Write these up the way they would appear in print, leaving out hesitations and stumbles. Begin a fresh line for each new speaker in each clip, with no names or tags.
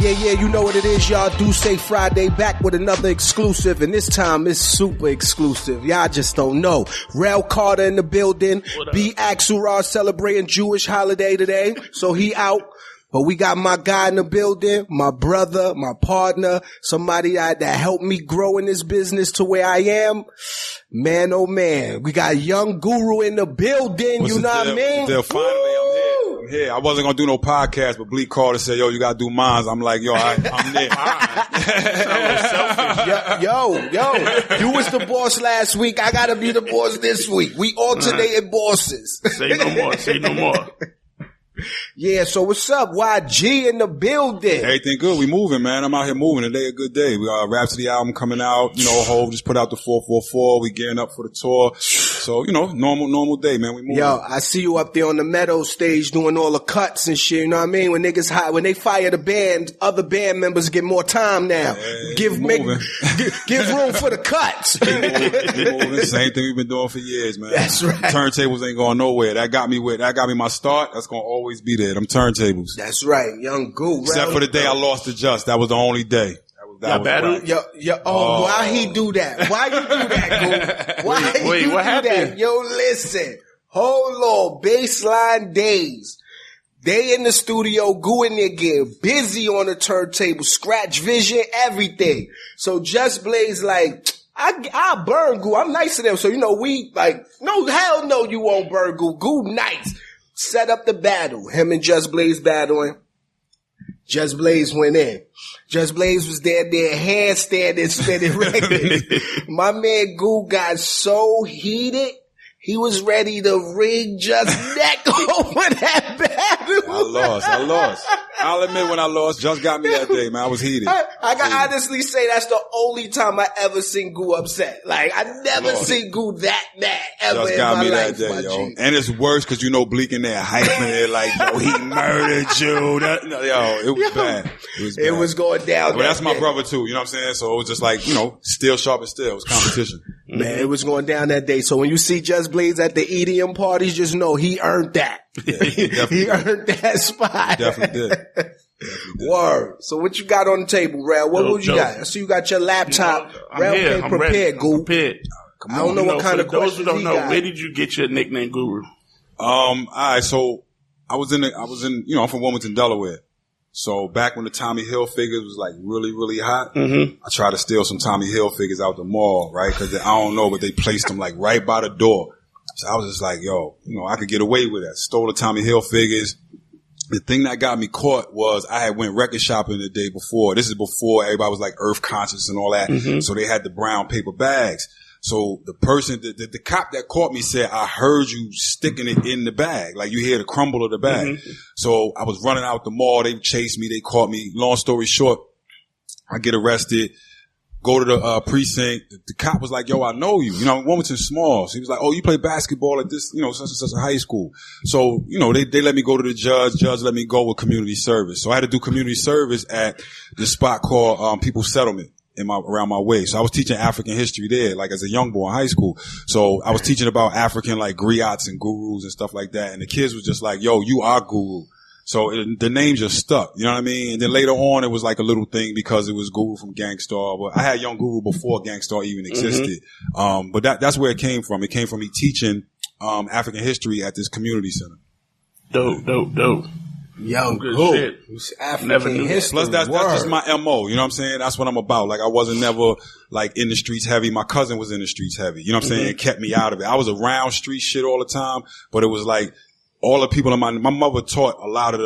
Yeah, you know what it is, y'all. Do say Friday back with another exclusive, and this time it's super exclusive. Y'all just don't know. Rel Carter in the building. B Axelrod celebrating Jewish holiday today, so he out. But we got my guy in the building, my brother, my partner, somebody that helped me grow in this business to where I am. Man, oh man, we got Young Guru in the building. You know what I mean?
Finally, I'm here. I wasn't gonna do no podcast, but Bleek Carter said, "Yo, you gotta do mines." I'm like, "Yo, I'm there."
Yo, you was the boss last week. I gotta be the boss this week. We alternated bosses.
Say no more.
Yeah, so what's up? YG in the building.
Everything good. We moving, man. I'm out here moving. Today a good day. We got a Rhapsody album coming out. You know, Hov just put out the 444. We gearing up for the tour. So, you know, normal day, man. We moving.
Yo, I see you up there on the Meadow stage doing all the cuts and shit. You know what I mean? When niggas when they fire the band, other band members get more time now. Give room for the cuts.
Moving. Same thing we've been doing for years, man.
That's right.
Turntables ain't going nowhere. That got me my start. That's gonna always be there. Them turntables.
That's right. Young Goo.
Except for the day I lost the Just. That was the only day. That was
battle? Why he do that? Why you do that, Goo? Why you do that? Yo, listen. Hold on. Baseline days. They in the studio, Goo in there getting busy on the turntable, scratch vision, everything. So Just Blaze like, I burn Goo. I'm nice to them. So, you know, we like, no, hell no, you won't burn Goo. Goo nice. Set up the battle. Him and Just Blaze battling. Just Blaze went in. Just Blaze was there, handstanding, spinning records. My man Goo got so heated, he was ready to wring Just neck over that battle.
I lost. I'll admit when I lost, Just got me that day, man. I was heated.
I can honestly say that's the only time I ever seen Goo upset. Like, I never seen Goo that mad ever
Just
in
got
my
me
life,
that day, yo. And it's worse because you know Bleek in there hyping it like, yo, he murdered you. It was bad.
It was going down.
But that's my brother too, you know what I'm saying? So it was just like, you know, still sharp and still. It was competition.
Man, it was going down that day. So when you see Just Blaze at the EDM parties, just know he earned that.
Yeah, he
earned that spot.
Definitely did.
Word. So what you got on the table, Rel? What you got? I see you got your laptop. Rel came prepared, Goo.
Prepared.
I don't know what kind of questions
those who don't know,
got.
where did you get your nickname Guru?
Alright, so I'm from Wilmington, Delaware. So back when the Tommy Hilfigers was like really, really hot, I tried to steal some Tommy Hilfigers out the mall, right? Cause I don't know, but they placed them like right by the door. So I was just like, yo, you know, I could get away with that. Stole the Tommy Hilfigers. The thing that got me caught was I had went record shopping the day before. This is before everybody was like earth conscious and all that. So they had the brown paper bags. So the person, the cop that caught me said, I heard you sticking it in the bag. Like you hear the crumble of the bag. So I was running out the mall. They chased me. They caught me. Long story short, I get arrested. Go to the precinct. The cop was like, yo, I know you. You know, Wilmington's small. So he was like, oh, you play basketball at this, you know, such and such a high school. So, you know, they let me go to the judge. Judge let me go with community service. So I had to do community service at this spot called People's Settlement around my way. So I was teaching African history there, like as a young boy in high school. So I was teaching about African like griots and gurus and stuff like that. And the kids was just like, yo, you are guru. So the name just stuck, you know what I mean? And then later on, it was like a little thing because it was Guru from Gangstar. But I had Young Guru before Gangstar even existed. But that's where it came from. It came from me teaching African history at this community center.
Dope.
Young
Guru.
African history.
Plus that's just my MO, you know what I'm saying? That's what I'm about. Like I wasn't never like in the streets heavy. My cousin was in the streets heavy, you know what I'm saying? It kept me out of it. I was around street shit all the time, but it was like, all the people in my mother taught a lot of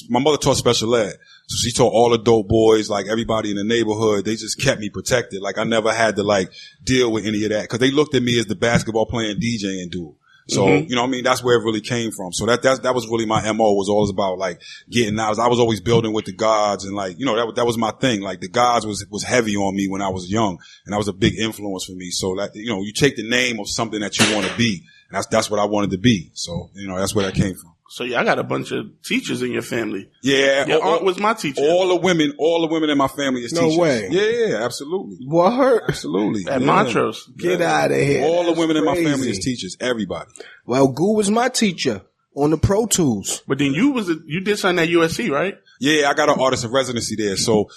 my mother taught special ed. So she taught all the dope boys, like everybody in the neighborhood. They just kept me protected. Like I never had to like deal with any of that. Cause they looked at me as the basketball playing DJ and dude. So, you know what I mean? That's where it really came from. So that was really my MO, was always about like getting out. I was always building with the gods and like, you know, that was my thing. Like the gods was heavy on me when I was young, and that was a big influence for me. So that, you know, you take the name of something that you want to be. That's what I wanted to be. So, you know, that's where that came from.
So yeah, I got a bunch of teachers in your family.
Yeah.
Your aunt was my teacher.
All the women in my family is teachers.
No way.
Yeah, absolutely.
What?
Absolutely.
At Montrose.
Get out of here.
All the women in my family is teachers. Everybody.
Well, Goo was my teacher. on the Pro Tools.
But then you did something at USC, right?
Yeah, I got an artist in residency there. So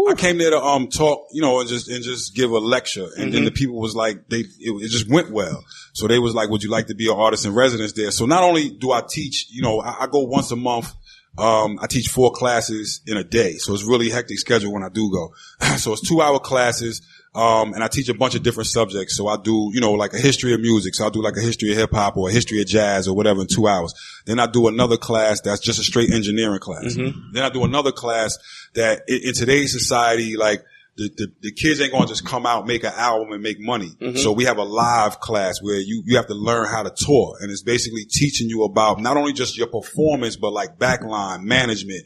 I came there to talk, and just give a lecture. And then the people was like, it just went well. So they was like, would you like to be an artist in residence there? So not only do I teach, I go once a month. I teach 4 classes in a day. So it's really hectic schedule when I do go. So it's 2-hour classes. And I teach a bunch of different subjects. So I do, like a history of music. So I'll do like a history of hip hop or a history of jazz or whatever in 2 hours. Then I do another class that's just a straight engineering class. Then I do another class that in today's society, like the kids ain't gonna just come out, make an album and make money. So we have a live class where you have to learn how to tour. And it's basically teaching you about not only just your performance, but like backline management,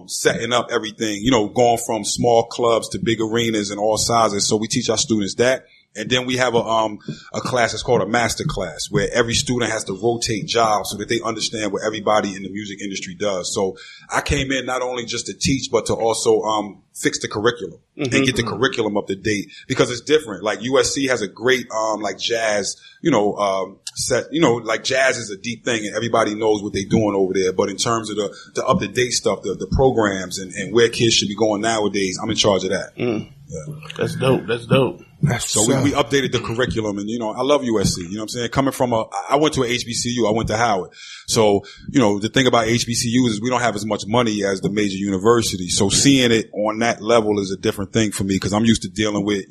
setting up everything, going from small clubs to big arenas and all sizes. So we teach our students that. And then we have a class that's called a master class where every student has to rotate jobs so that they understand what everybody in the music industry does. So I came in not only just to teach, but to also fix the curriculum and get the curriculum up to date because it's different. Like USC has a great like jazz, set. Like jazz is a deep thing and everybody knows what they're doing over there. But in terms of the up to date stuff, the programs and where kids should be going nowadays, I'm in charge of that. Yeah.
That's dope.
So we updated the curriculum and, I love USC. You know what I'm saying? Coming from I went to a HBCU. I went to Howard. So, the thing about HBCUs is we don't have as much money as the major universities. So seeing it on that level is a different thing for me because I'm used to dealing with,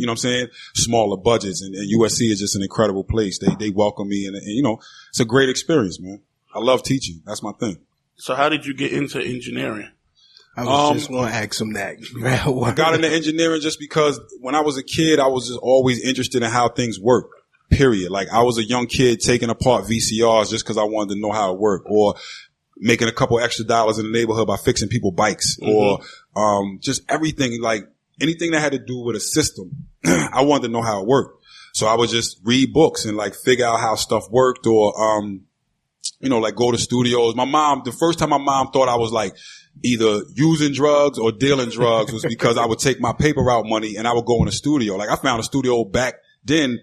smaller budgets and USC is just an incredible place. They welcome me and it's a great experience, man. I love teaching. That's my thing.
So how did you get into engineering?
I was just going to ask him that.
I got into engineering just because when I was a kid, I was just always interested in how things work, period. Like I was a young kid taking apart VCRs just because I wanted to know how it worked or making a couple extra dollars in the neighborhood by fixing people bikes or just everything, like anything that had to do with a system. I wanted to know how it worked. So I would just read books and like figure out how stuff worked or, like go to studios. The first time my mom thought I was like, either using drugs or dealing drugs was because I would take my paper route money and I would go in a studio. Like I found a studio back then,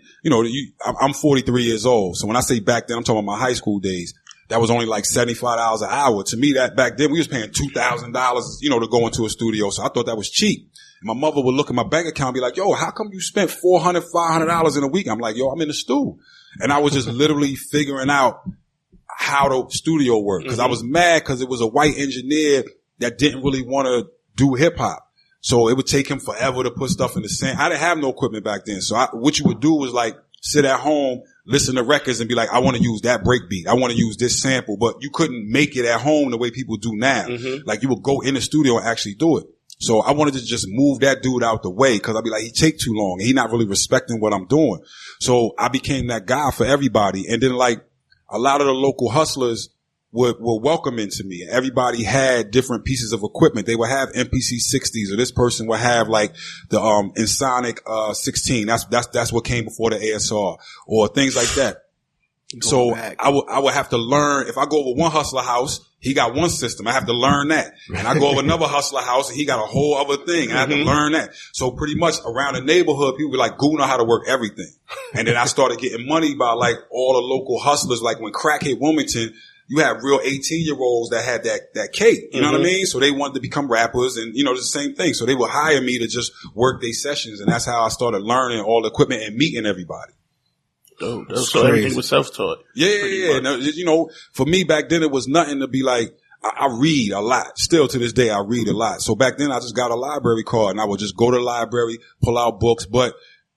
I'm 43 years old. So when I say back then, I'm talking about my high school days. That was only like $75 an hour. To me, that back then we was paying $2,000, to go into a studio. So I thought that was cheap. And my mother would look at my bank account and be like, yo, how come you spent $400, $500 in a week? I'm like, yo, I'm in the stew. And I was just literally figuring out how the studio worked. Cause I was mad cause it was a white engineer that didn't really want to do hip hop. So it would take him forever to put stuff in the sand. I didn't have no equipment back then. So what you would do was like sit at home, listen to records and be like, I want to use that break beat. I want to use this sample, but you couldn't make it at home the way people do now. Like you would go in the studio and actually do it. So I wanted to just move that dude out the way because I'd be like, he take too long and he not really respecting what I'm doing. So I became that guy for everybody. And then like a lot of the local hustlers were welcoming to me. Everybody had different pieces of equipment. They would have MPC 60s or this person would have like the, Ensoniq, 16. That's what came before the ASR or things like that. So I would have to learn if I go over one hustler house, he got one system. I have to learn that. And I go over another hustler house and he got a whole other thing. And I have to learn that. So pretty much around the neighborhood, people be like, Goo know how to work everything. And then I started getting money by like all the local hustlers. Like when crack hit Wilmington, you have real 18-year-olds that had that cake. You know what I mean? So they wanted to become rappers and, it's the same thing. So they would hire me to just work their sessions. And that's how I started learning all the equipment and meeting everybody.
So everything was self-taught.
Yeah. Now, for me back then, it was nothing to be like, I read a lot. Still to this day, I read a lot. So back then, I just got a library card and I would just go to the library, pull out books. But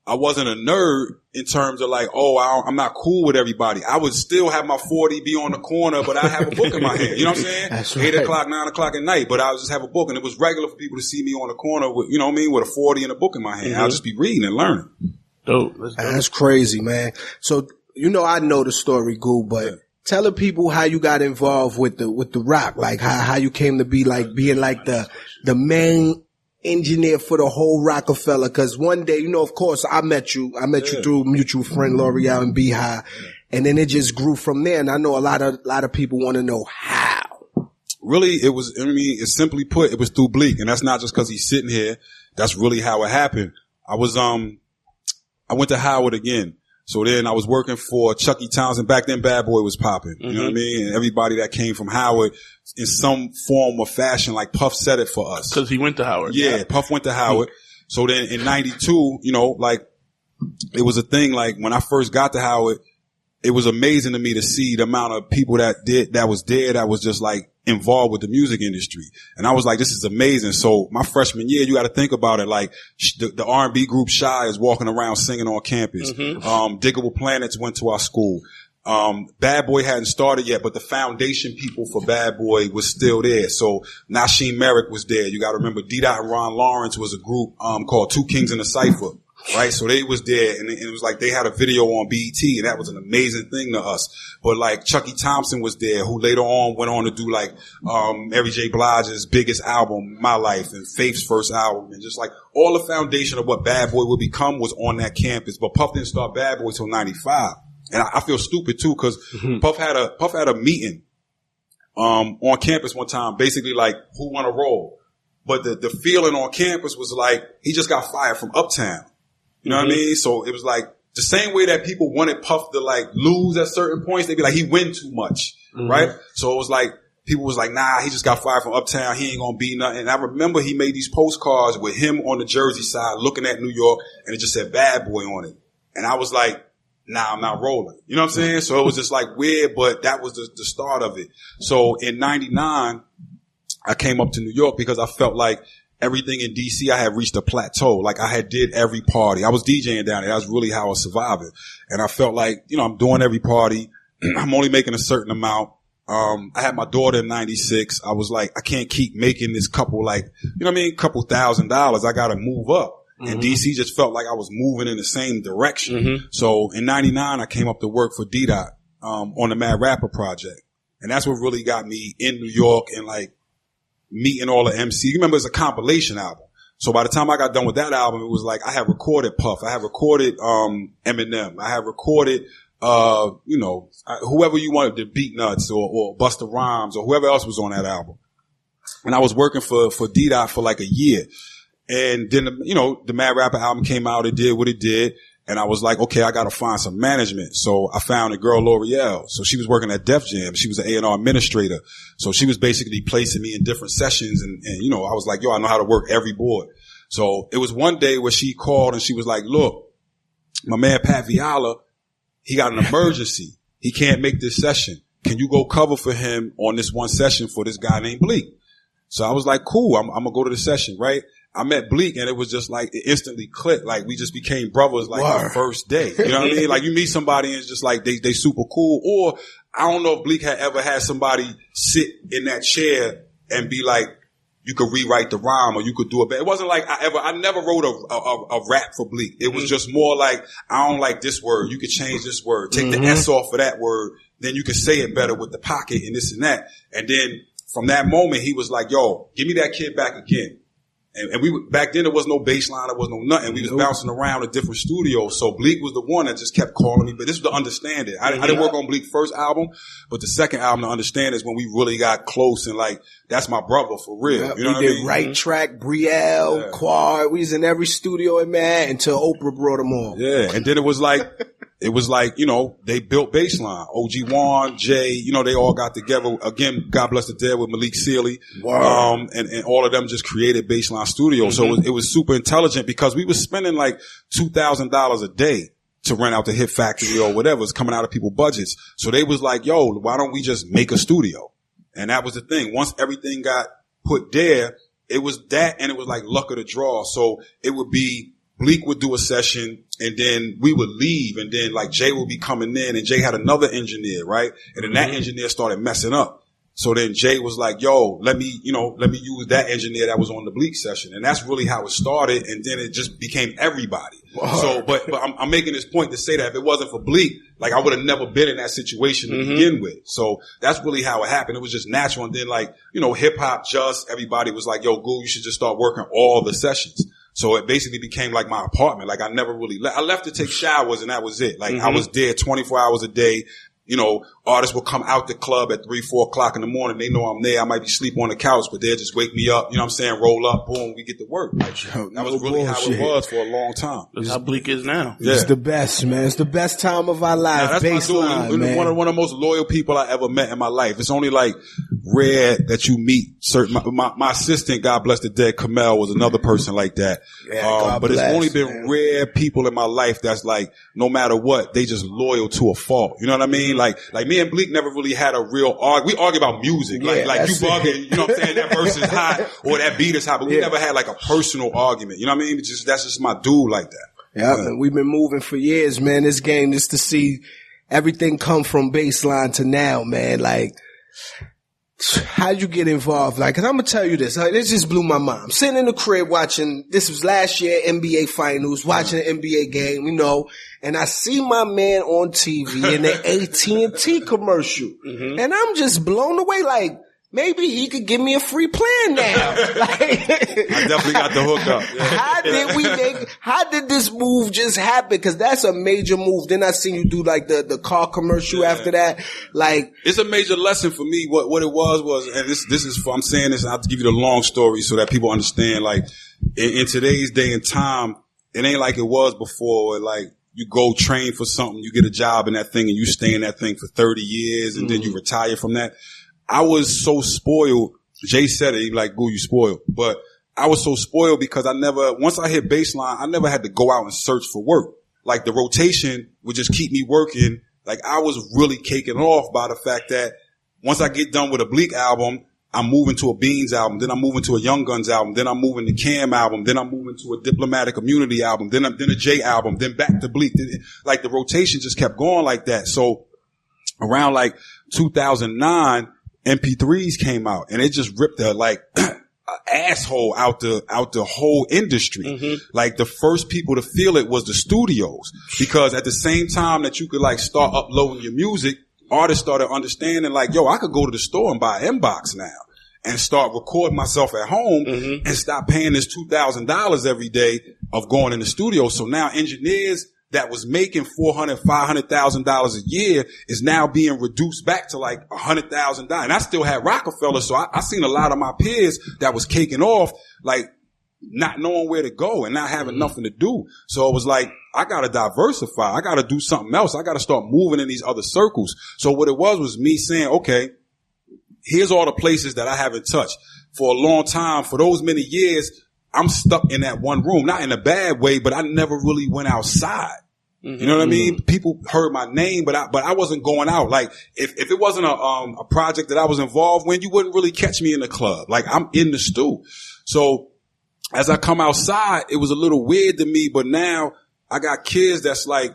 I wasn't a nerd in terms of like, I'm not cool with everybody. I would still have my 40 be on the corner, but I have a book in my hand. You know what I'm saying?
That's
8 o'clock, 9 o'clock at night, but I would just have a book. And it was regular for people to see me on the corner with, with a 40 and a book in my hand. I'll just be reading and learning.
Dope.
That's crazy, man. So, I know the story, Goo, but tell the people how you got involved with the rock, like how you came to be like being like the main engineer for the whole Rockefeller. Cause one day, of course I met you through mutual friend L'Oreal and Beehive. And then it just grew from there. And I know a lot of people want to know how.
Really, it's simply put, it was through Bleek. And that's not just cause he's sitting here. That's really how it happened. I went to Howard again. So then I was working for Chucky Townsend. Back then, Bad Boy was popping. You know what I mean? And everybody that came from Howard in some form or fashion, like Puff said it for us.
Because he went to Howard.
Yeah, Puff went to Howard. So then in 92, you know, like, it was a thing, like, when I first got to Howard, it was amazing to me to see the amount of people that was just like involved with the music industry. And I was like, this is amazing. So my freshman year, you got to think about it. Like the R&B group Shy is walking around singing on campus. Diggable Planets went to our school. Bad Boy hadn't started yet, but the foundation people for Bad Boy was still there. So Nasheem Merrick was there. You got to remember D-Dot and Ron Lawrence was a group, called Two Kings in a Cypher. Right. So they was there, and it was like they had a video on BET, and that was an amazing thing to us. But like Chucky Thompson was there, who later on went on to do like, Mary J. Blige's biggest album, My Life, and Faith's first album, and just like all the foundation of what Bad Boy would become was on that campus. But Puff didn't start Bad Boy till 95. And I feel stupid too, cause Puff had a meeting, on campus one time, basically like who wanna roll. But the feeling on campus was like, he just got fired from Uptown. You know what I mean? So it was like the same way that people wanted Puff to like lose at certain points. They'd be like, he win too much. Right? So it was like, people was like, nah, he just got fired from Uptown. He ain't gonna be nothing. And I remember he made these postcards with him on the Jersey side looking at New York, and it just said Bad Boy on it. And I was like, nah, I'm not rolling. You know what I'm saying? So it was just like weird, but that was the start of it. So in 99, I came up to New York because I felt like everything in DC, I had reached a plateau. Like I had did every party. I was DJing down there. That was really how I was surviving. And I felt like, you know, I'm doing every party. I'm only making a certain amount. I had my daughter in 96. I was like, I can't keep making this couple like, you know what I mean? Couple $1,000s. I got to move up. And DC just felt like I was moving in the same direction. So in 99, I came up to work for D-Dot, on the Mad Rapper project. And that's what really got me in New York and like, meeting all the MCs. You remember, it's a compilation album. So by the time I got done with that album, it was like I had recorded Puff. I had recorded Eminem. I had recorded you know, whoever you wanted, the Beat Nuts or Busta Rhymes or whoever else was on that album. And I was working for D-Dot for like a year. And then, you know, the Mad Rapper album came out. It did what it did. And I was like, okay, I got to find some management. So I found a girl, L'Oreal. So she was working at Def Jam. She was an A&R administrator. So she was basically placing me in different sessions. And, you know, I was like, yo, I know how to work every board. So it was one day where she called and she was like, look, my man Pat Viala, he got an emergency. He can't make this session. Can you go cover for him on this one session for this guy named Bleek? So I was like, cool, I'm going to go to the session, right? I met Bleek and it was just like, it instantly clicked. Like we just became brothers like the first day. You know what I mean? Like you meet somebody and it's just like they super cool. Or I don't know if Bleek had ever had somebody sit in that chair and be like, you could rewrite the rhyme or you could do it better. It wasn't like I never wrote a rap for Bleek. It was just more like, I don't like this word. You could change this word. Take the S off of that word. Then you could say it better with the pocket and this and that. And then from that moment, he was like, yo, give me that kid back again. And we back then there was no bass line, there was no nothing. We was bouncing around to different studios. So Bleek was the one that just kept calling me. But this was to understand it. I didn't work on Bleek's first album, but the second album to understand is when we really got close and like, that's my brother for real. You know what I mean? We did
Right Track, Brielle, Quad. We was in every studio in man until Oprah brought them all.
Yeah. And then it was like, you know, they built Baseline. OG Juan, Jay, you know, they all got together. Again, God bless the dead with Malik Sealy. Wow. And all of them just created Baseline Studios. So it was super intelligent because we was spending like $2,000 a day to rent out the Hit Factory or whatever. It's coming out of people's budgets. So they was like, yo, why don't we just make a studio? And that was the thing. Once everything got put there, it was that and it was like luck of the draw. So it would be Bleek would do a session and then we would leave and then like Jay would be coming in and Jay had another engineer, right? And then that engineer started messing up. So then Jay was like, yo, let me use that engineer that was on the Bleek session. And that's really how it started. And then it just became everybody. Wow. So, but I'm making this point to say that if it wasn't for Bleek, like I would have never been in that situation to begin with. So that's really how it happened. It was just natural. And then like, you know, hip hop, everybody was like, yo, Goo, you should just start working all the sessions. So it basically became like my apartment. Like I never really I left to take showers and that was it. Like I was there 24 hours a day. You know, artists will come out the club at 3, 4 o'clock in the morning. They know I'm there. I might be sleeping on the couch, but they'll just wake me up. You know what I'm saying? Roll up, boom, we get to work. Like, that was really how it was for a long time.
That's how Bleek is now.
Yeah. It's the best, man. It's the best time of our life.
That's
Baseline, man.
One of the most loyal people I ever met in my life. It's only like rare that you meet certain. My assistant, God bless the dead, Kamel, was another person like that.
Yeah,
but it's only been rare people in my life that's like, no matter what, they just loyal to a fault. You know what I mean? Like me and Bleek never really had a real argue. We argue about music. Like you bugging, you know what I'm saying? That verse is hot or that beat is hot, but we never had like a personal argument. You know what I mean? That's just my dude like that.
Yeah, we've been moving for years, man. This game, just to see everything come from baseline to now, man. Like, how'd you get involved? Like, cause I'm gonna tell you this. This just blew my mind. I'm sitting in the crib watching, this was last year, NBA Finals, watching an NBA game, you know, and I see my man on TV in the AT&T commercial. Mm-hmm. And I'm just blown away, like, maybe he could give me a free plan now. Like,
I definitely got the hookup. Yeah.
How did this move just happen? Cause that's a major move. Then I seen you do like the car commercial after that. Like,
it's a major lesson for me. What it was, and this is for, I'm saying this, I have to give you the long story so that people understand, like, in today's day and time, it ain't like it was before, where like, you go train for something, you get a job in that thing and you stay in that thing for 30 years and then you retire from that. I was so spoiled. Jay said it. He like, "Goo, you spoiled." But I was so spoiled because once I hit baseline, I never had to go out and search for work. Like the rotation would just keep me working. Like I was really caking off by the fact that once I get done with a Bleek album, I'm moving to a Beans album. Then I'm moving to a Young Guns album. Then I'm moving to Cam album. Then I'm moving to a Diplomatic Immunity album. Then a J album. Then back to Bleek. Like the rotation just kept going like that. So around like 2009, MP3s came out and it just ripped an asshole out the whole industry. Mm-hmm. Like the first people to feel it was the studios, because at the same time that you could like start uploading your music, artists started understanding like, yo, I could go to the store and buy an inbox now and start recording myself at home and stop paying this $2,000 every day of going in the studio. So now engineers that was making $400,000, $500,000 a year is now being reduced back to like $100,000. And I still had Rockefeller. So I seen a lot of my peers that was caking off, like not knowing where to go and not having nothing to do. So it was like, I got to diversify. I got to do something else. I got to start moving in these other circles. So what it was me saying, okay, here's all the places that I haven't touched for a long time. For those many years, I'm stuck in that one room, not in a bad way, but I never really went outside. Mm-hmm. You know what I mean? People heard my name, but I wasn't going out. Like if it wasn't a project that I was involved with, you wouldn't really catch me in the club. Like I'm in the stew. So as I come outside, it was a little weird to me, but now I got kids that's like,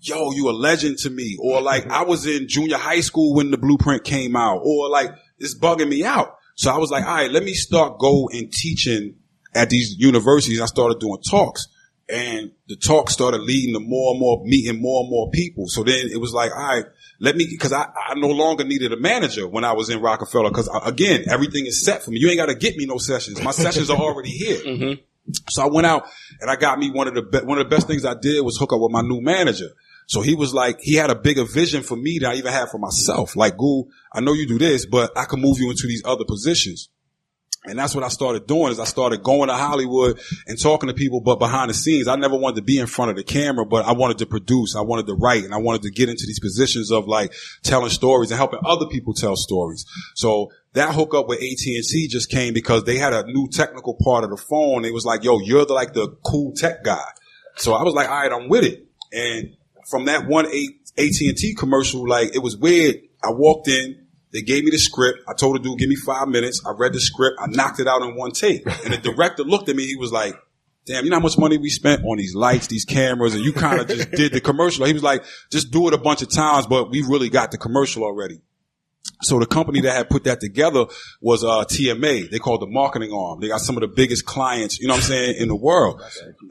yo, you a legend to me. Or like I was in junior high school when the Blueprint came out, or like it's bugging me out. So I was like, all right, let me start go and teaching at these universities. I started doing talks, and the talks started leading to more and more, meeting more and more people. So then it was like, all right, because I no longer needed a manager when I was in Rockefeller. Cause again, everything is set for me. You ain't got to get me no sessions. My sessions are already here. Mm-hmm. So I went out and I got me one of the best things I did was hook up with my new manager. So he was like, he had a bigger vision for me than I even had for myself. Like, Goo, I know you do this, but I can move you into these other positions. And that's what I started doing, is I started going to Hollywood and talking to people, but behind the scenes. I never wanted to be in front of the camera, but I wanted to produce, I wanted to write, and I wanted to get into these positions of like telling stories and helping other people tell stories. So that hookup with AT&T just came because they had a new technical part of the phone. It was like, yo, you're the cool tech guy. So I was like, all right, I'm with it. And from that one AT&T commercial, like it was weird. I walked in. They gave me the script. I told the dude, give me 5 minutes. I read the script. I knocked it out in one take. And the director looked at me. He was like, damn, you know how much money we spent on these lights, these cameras, and you kind of just did the commercial. He was like, just do it a bunch of times, but we really got the commercial already. So the company that had put that together was TMA. They called the marketing arm. They got some of the biggest clients, you know what I'm saying, in the world.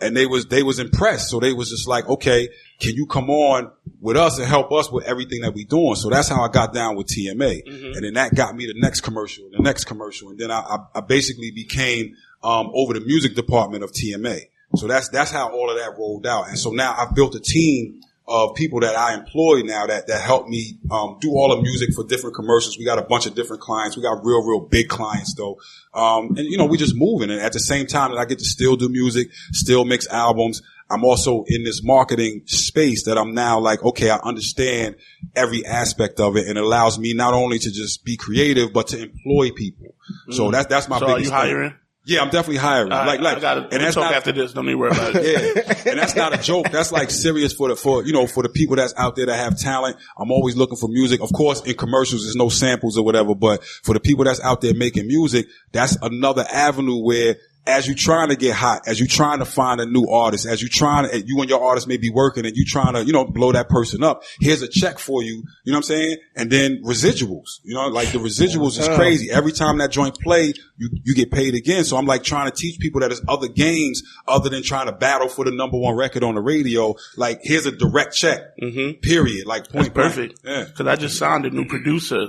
And they was impressed. So they was just like, okay, can you come on with us and help us with everything that we doing? So that's how I got down with TMA. Mm-hmm. And then that got me the next commercial. And then I basically became over the music department of TMA. So that's how all of that rolled out. And so now I've built a team of people that I employ now that help me do all the music for different commercials. We got a bunch of different clients. We got real big clients though. And we just moving. And at the same time that I get to still do music, still mix albums, I'm also in this marketing space that I'm now like, okay, I understand every aspect of it, and it allows me not only to just be creative but to employ people. So that's my biggest
thing. So are you hiring?
Yeah, I'm definitely hiring.
I gotta, and that's talk after this. Don't even worry about it.
Yeah, and that's not a joke. That's like serious for the people that's out there that have talent. I'm always looking for music. Of course, in commercials, there's no samples or whatever. But for the people that's out there making music, that's another avenue where, as you trying to get hot, as you trying to find a new artist, as you and your artist may be working and you trying to, blow that person up, here's a check for you, you know what I'm saying? And then residuals, like the residuals is crazy. Every time that joint play, you get paid again. So I'm like trying to teach people that there's other games other than trying to battle for the number one record on the radio. Like, here's a direct check, period. Like, point blank.
Perfect. Yeah. Cause I just signed a new producer,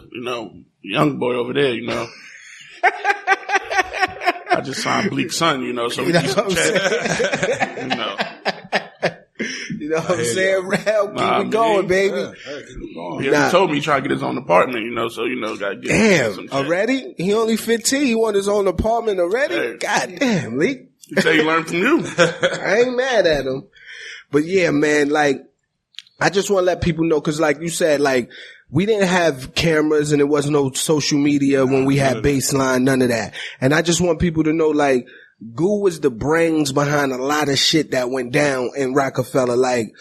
young boy over there, I just signed Bleak's son, so we need some check.
You know what I'm saying, Rel? Keep it going, baby.
Yeah, keep it going.
He told me he trying to get his own apartment, so gotta get some check.
Already? He only 15. He want his own apartment already?
Hey.
God damn, Bleak.
You say he learned from you.
I ain't mad at him. But yeah, man, like, I just want to let people know, cause like you said, like, we didn't have cameras and there was no social media when we had Baseline, none of that. And I just want people to know, like, Goo was the brains behind a lot of shit that went down in Rockefeller. Like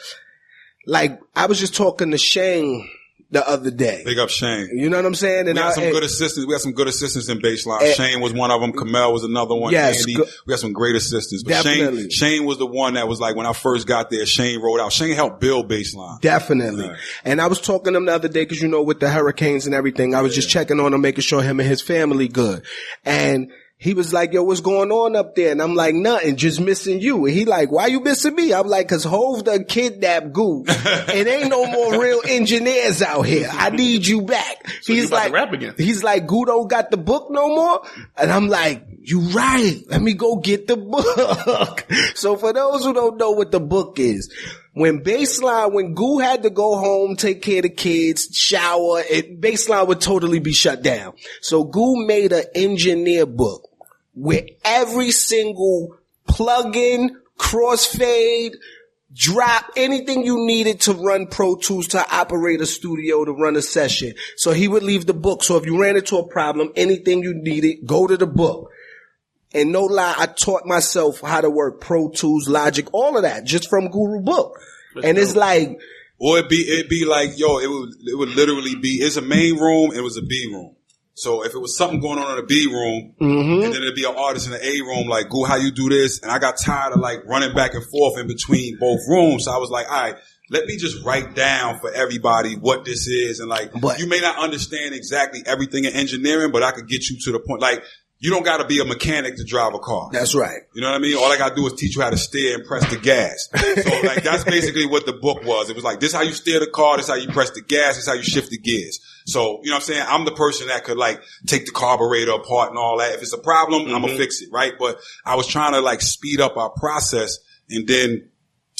I was just talking to Shane the other day.
Big up Shane.
You know what I'm saying? And
we had some good assistants. We had some good assistants in Baseline. Shane was one of them. Kamel was another one.
Yes,
Andy. We had some great assistants. But
definitely.
Shane was the one that was like, when I first got there, Shane rolled out. Shane helped build Baseline.
Definitely.
Yeah.
And I was talking to him the other day because, with the hurricanes and everything, I was just checking on him, making sure him and his family good. And he was like, yo, what's going on up there? And I'm like, nothing, just missing you. And he like, why you missing me? I'm like, cause Hov done kidnapped Goo. It ain't no more real engineers out here. I need you back.
So he's like, rap again.
He's like, Goo don't got the book no more. And I'm like, you right. Let me go get the book. So for those who don't know what the book is, when Goo had to go home, take care of the kids, shower, Baseline would totally be shut down. So Goo made an engineer book with every single plug-in, crossfade, drop, anything you needed to run Pro Tools, to operate a studio, to run a session. So he would leave the book. So if you ran into a problem, anything you needed, go to the book. And no lie, I taught myself how to work Pro Tools, Logic, all of that, just from Guru book. And it's like,
or it'd be like, yo, it would literally be, it's a main room, and it was a B room. So if it was something going on in the B room, and then it'd be an artist in the A room, like, Goo, how you do this? And I got tired of like running back and forth in between both rooms. So I was like, all right, let me just write down for everybody what this is. And like, you may not understand exactly everything in engineering, but I could get you to the point. Like, you don't got to be a mechanic to drive a car.
That's right.
You know what I mean? All I got to do is teach you how to steer and press the gas. So like, that's basically what the book was. It was like, this is how you steer the car. This is how you press the gas. This is how you shift the gears. So, you know what I'm saying? I'm the person that could like take the carburetor apart and all that. If it's a problem, I'm going to fix it. Right. But I was trying to like speed up our process. And then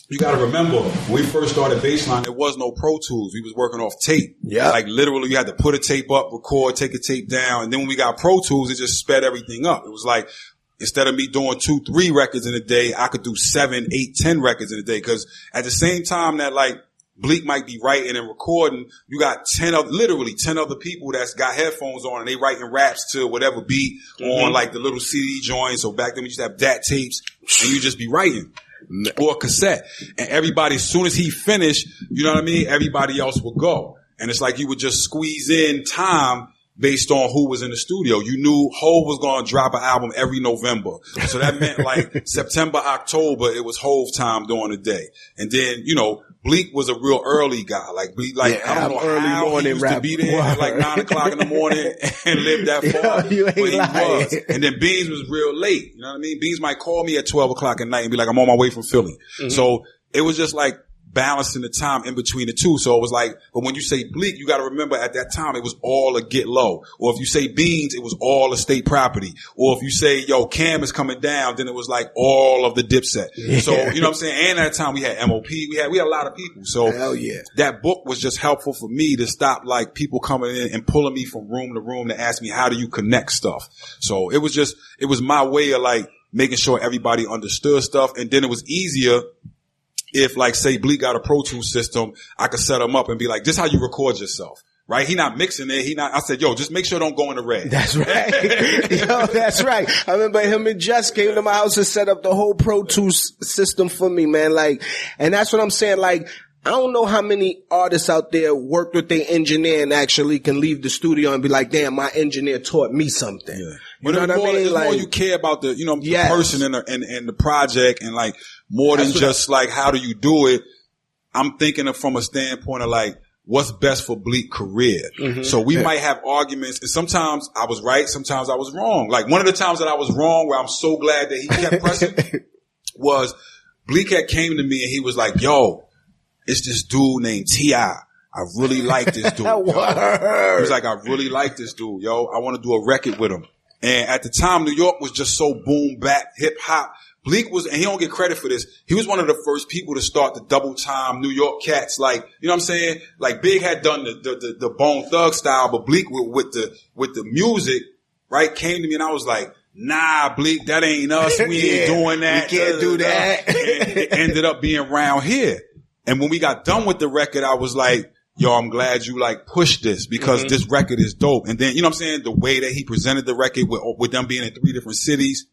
you got to remember, when we first started Baseline, there was no Pro Tools. We was working off tape.
Yeah.
Like literally you had to put a tape up, record, take a tape down. And then when we got Pro Tools, it just sped everything up. It was like, instead of me doing 2-3 records in a day, I could do 7, 8, 10 records in a day. Cause at the same time that like Bleak might be writing and recording, you got 10 other people that's got headphones on and they writing raps to whatever beat on like the little CD joints. So back then we used to have DAT tapes and you just be writing. Or cassette. And everybody, as soon as he finished, you know what I mean? Everybody else would go. And it's like you would just squeeze in time based on who was in the studio. You knew Hov was going to drop an album every November. So that meant like September, October, it was Hov time during the day. And then, Bleak was a real early guy. Like Bleak, I don't know
early
how
morning
he used
rap.
to be there at like 9 o'clock in the morning and live that far.
You ain't
but he
lying.
was. And then Beans was real late. You know what I mean? Beans might call me at 12 o'clock at night and be like, I'm on my way from Philly. So it was just like, balancing the time in between the two. So it was like, but when you say Bleek, you got to remember at that time it was all a Get Low. Or if you say Beans, it was all a State Property. Or if you say, yo, Cam is coming down, then it was like all of the Dipset. Yeah. So, you know what I'm saying? And at that time we had MOP, we had a lot of people. So
hell yeah.
That book was just helpful for me to stop like people coming in and pulling me from room to room to ask me, how do you connect stuff? So it was my way of like making sure everybody understood stuff. And then it was easier if, like, say, Bleek got a Pro Tools system, I could set him up and be like, this is how you record yourself. Right? He not mixing it. I said, yo, just make sure don't go in the red.
That's right. Yo, that's right. I remember him and Jess came to my house and set up the whole Pro Tools system for me, man. Like, and that's what I'm saying. Like, I don't know how many artists out there worked with their engineer and actually can leave the studio and be like, damn, my engineer taught me something. Yeah.
You know what I mean? It's like, more you care about the, you know, the person and the project, and like more than just like, how do you do it? I'm thinking of from a standpoint of like, what's best for Bleek career. Mm-hmm. So we might have arguments, and sometimes I was right, sometimes I was wrong. Like one of the times that I was wrong, where I'm so glad that he kept pressing, was Bleek had came to me and he was like, yo, it's this dude named T.I. I really like this dude. He was like, I really like this dude, yo. I want to do a record with him. And at the time, New York was just so boom bap, hip hop. Bleek was, and he don't get credit for this, he was one of the first people to start the double time New York cats. Like, you know what I'm saying? Like Big had done the Bone Thug style, but Bleek with the music, right, came to me and I was like, nah, Bleek, that ain't us. We ain't doing that.
We can't do that.
And it ended up being Round Here. And when we got done with the record, I was like, yo, I'm glad you like pushed this, because this record is dope. And then, you know what I'm saying? The way that he presented the record with them being in 3 different cities.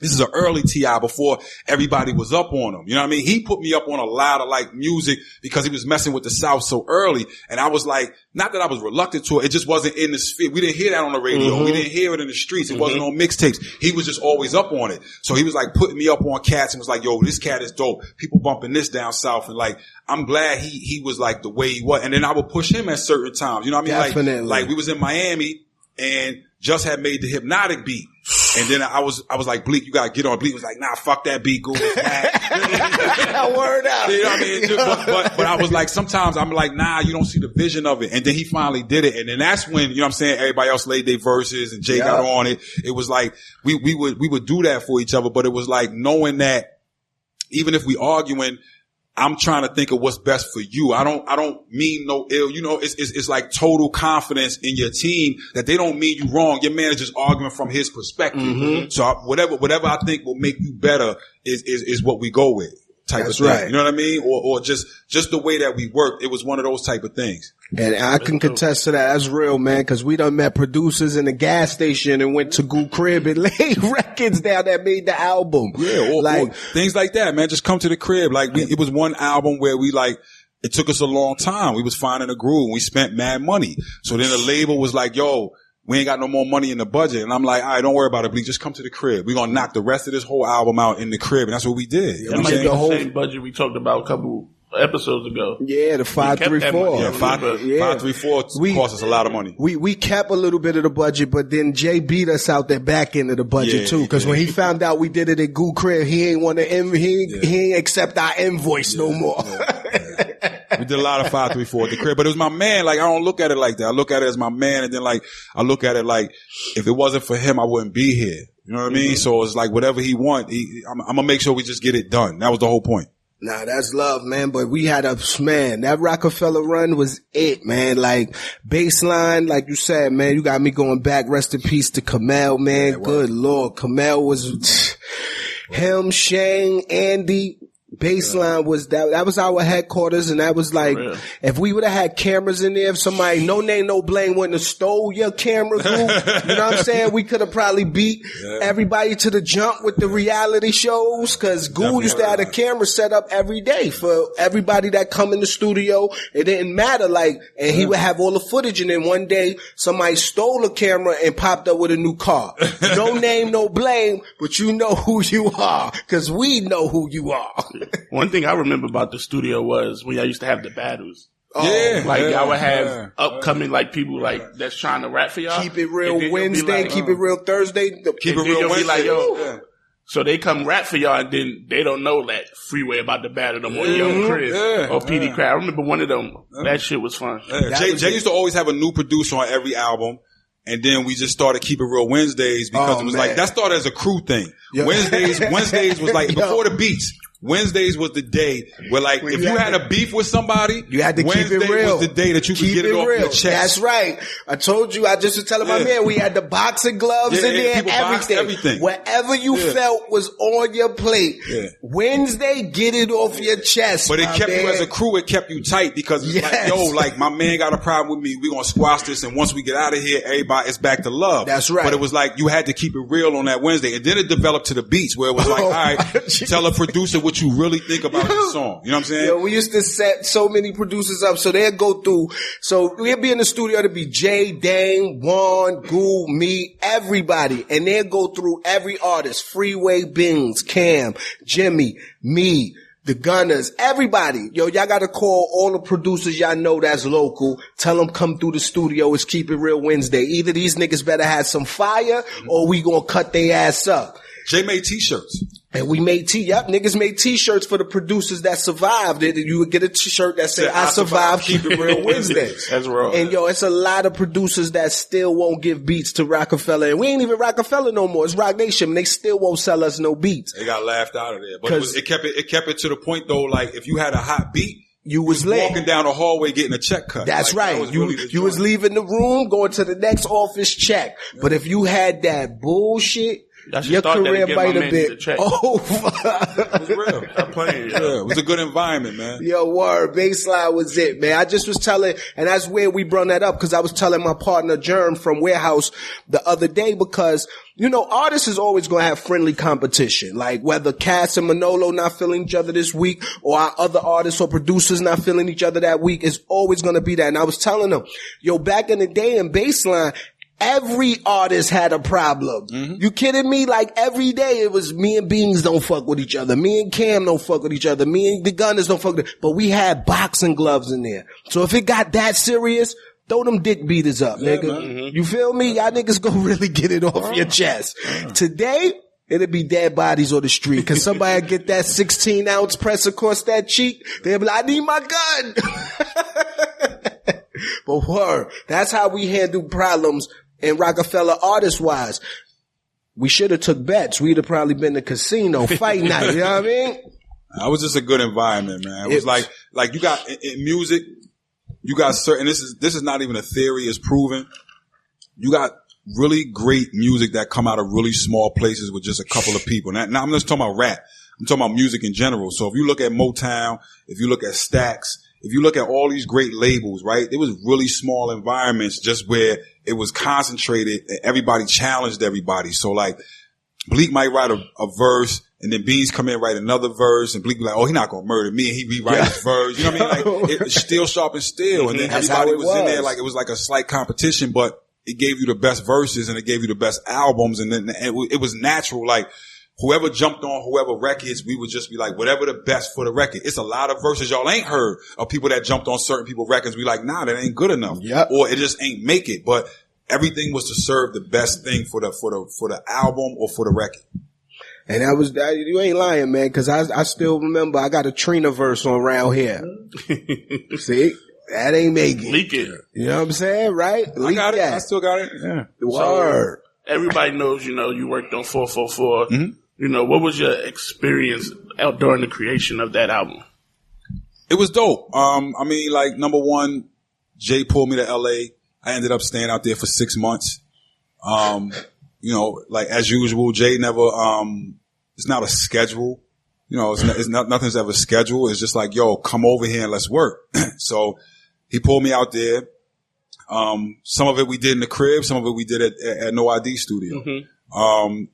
This is an early T.I. before everybody was up on him. You know what I mean? He put me up on a lot of like music because he was messing with the South so early. And I was like, not that I was reluctant to it. It just wasn't in the sphere. We didn't hear that on the radio. We didn't hear it in the streets. It wasn't on mixtapes. He was just always up on it. So he was like putting me up on cats and was like, yo, this cat is dope. People bumping this down South. And like, I'm glad he was like the way he was. And then I would push him at certain times. You know what I mean?
Definitely.
Like we was in Miami and Just had made the Hypnotic beat. And then I was like, Bleek, you gotta get on. Bleek was like, nah, fuck that beat, Google.
Word out.
You know what I mean? But I was like, sometimes I'm like, nah, you don't see the vision of it. And then he finally did it. And then that's when, you know what I'm saying, everybody else laid their verses and Jay got on it. It was like, we would do that for each other. But it was like knowing that even if we arguing, I'm trying to think of what's best for you. I don't mean no ill. You know, it's like total confidence in your team that they don't mean you wrong. Your man is just arguing from his perspective. Mm-hmm. So whatever I think will make you better is what we go with. Type of thing. Right. You know what I mean? Or just the way that we worked. It was one of those type of things.
And I can contest to that. That's real, man, because we done met producers in the gas station and went to Goo Crib and laid records down that made the album.
Yeah, or things like that, man. Just come to the crib. Like it was one album where we like, it took us a long time. We was finding a groove and we spent mad money. So then the label was like, yo, we ain't got no more money in the budget. And I'm like, all right, don't worry about it, Bleek. Just come to the crib. We're going to knock the rest of this whole album out in the crib. And that's what we did.
You know the whole same budget we talked about a couple episodes ago.
Yeah, the 534.
Yeah, 534 cost us a lot of money.
We kept a little bit of the budget, but then Jay beat us out the back end of the budget too. Cause when he found out we did it at Goo Crib, he ain't want to, he ain't accept our invoice no more.
We did a lot of 534 at the crib, but it was my man. Like, I don't look at it like that. I look at it as my man. And then like, I look at it like, if it wasn't for him, I wouldn't be here. You know what I mean? So it's like, whatever he want, I'm going to make sure we just get it done. That was the whole point.
Nah, that's love, man. But we had that Rockefeller run was it, man. Like, baseline, like you said, man, you got me going back. Rest in peace to Kamel, man. Yeah, good Lord. Kamel was him, Shane, Andy. Baseline was that was our headquarters, and that was like, if we would have had cameras in there, if somebody, no name, no blame, wouldn't have stole your camera, you know what I'm saying? We could have probably beat everybody to the jump with the reality shows, cause Goo used to have a camera set up every day for everybody that come in the studio. It didn't matter, like, and he would have all the footage, and then one day somebody stole a camera and popped up with a new car. No name, no blame, but you know who you are, cause we know who you are.
One thing I remember about the studio was when y'all used to have the battles. Y'all would have upcoming like people like that's trying to rap for y'all.
Keep it real Wednesday, keep it real Thursday,
keep it real Wednesday.
Like, yo, So they come rap for y'all, and then they don't know that Freeway about to battle them on Young Chris or PD Crowd. I remember one of them. That shit was fun.
Yeah. Jay used to always have a new producer on every album. And then we just started Keep It Real Wednesdays because it was like, that started as a crew thing. Yo. Wednesdays was like, before the beats. Wednesdays was the day where, like, if you had a beef with somebody,
you had to
Wednesday
keep it real.
Was the day that you could get it off your chest.
That's right. I told you, I just was telling my man, we had the boxing gloves in there, everything. Whatever you felt was on your plate. Yeah. Wednesday, get it off your chest.
But it kept you as a crew, it kept you tight because it's like, yo, like, my man got a problem with me. We're going to squash this. And once we get out of here, everybody, it's back to love.
That's right.
But it was like, you had to keep it real on that Wednesday. And then it developed to the beats where it was like, all right, tell a producer what you really think about this song. You know what I'm saying?
Yo, we used to set so many producers up. So they'd go through. So we'd be in the studio to be Jay, Dane, Juan, Goo, me, everybody. And they'd go through every artist. Freeway, Bings, Cam, Jimmy, me, the Gunners, everybody. Yo, y'all gotta call all the producers y'all know that's local. Tell them come through the studio. It's Keep It Real Wednesday. Either these niggas better have some fire or we gonna cut their ass up.
Jay made t-shirts.
And we made niggas made t-shirts for the producers that survived. You would get a t-shirt that said, I survived, Keep It Real Wednesday.
That's wrong.
And yo, it's a lot of producers that still won't give beats to Rockefeller. And we ain't even Rockefeller no more. It's Rock Nation. And they still won't sell us no beats.
They got laughed out of there. But it kept it to the point though, like if you had a hot beat,
you was late.
Walking down the hallway getting a check cut.
That's like, right. You was leaving the room, going to the next office check. Yeah. But if you had that bullshit, your career might have been over.
It was real. I'm playing. Yeah, it was a good environment, man.
Yo, word. Baseline was it, man. I just was telling, and that's where we brought that up because I was telling my partner Germ from Warehouse the other day because, you know, artists is always going to have friendly competition. Like whether Cass and Manolo not feeling each other this week or our other artists or producers not feeling each other that week, it's always going to be that. And I was telling them, yo, back in the day in Baseline, every artist had a problem. Mm-hmm. You kidding me? Like every day it was me and Beans don't fuck with each other. Me and Cam don't fuck with each other. Me and the Gunners don't fuck with each other. But we had boxing gloves in there. So if it got that serious, throw them dick beaters up, nigga. Mm-hmm. You feel me? Y'all niggas go really get it off your chest. Today, it'll be dead bodies on the street. Cause somebody get that 16 ounce press across that cheek. They'll be like, I need my gun. But word, that's how we handle problems in Rockefeller artist wise. We should have took bets. We'd have probably been to casino fight night. You know what I mean?
It was just a good environment, man. It was like you got in music, you got certain, this is not even a theory, it's proven. You got really great music that come out of really small places with just a couple of people. Now I'm just talking about rap. I'm talking about music in general. So if you look at Motown, if you look at Stax, if you look at all these great labels, right, it was really small environments just where it was concentrated and everybody challenged everybody. So like Bleek might write a verse and then Beans come in and write another verse and Bleek be like, oh, he's not going to murder me. And he rewrite his verse. You know what I mean? Like it's still sharp and still. And then everybody was in there like it was like a slight competition, but it gave you the best verses and it gave you the best albums. And then it was natural. Like, whoever jumped on whoever records, we would just be like, whatever the best for the record. It's a lot of verses y'all ain't heard of people that jumped on certain people records. We like, nah, that ain't good enough. Yep. Or it just ain't make it. But everything was to serve the best thing for the album or for the record.
And you ain't lying, man, cause I still remember I got a Trina verse on Round Here. See? That ain't making.
Leak it.
You know what I'm saying? Right?
I got it. I still got it. Yeah.
Word.
So, everybody knows, you worked on 444. Mm-hmm. What was your experience out during the creation of that album?
It was dope. I mean, like, number one, Jay pulled me to LA. I ended up staying out there for 6 months. Like as usual, Jay never, it's not a schedule. It's not, nothing's ever scheduled. It's just like, yo, come over here and let's work. So he pulled me out there. Some of it we did in the crib, some of it we did at No ID Studio. Mm-hmm.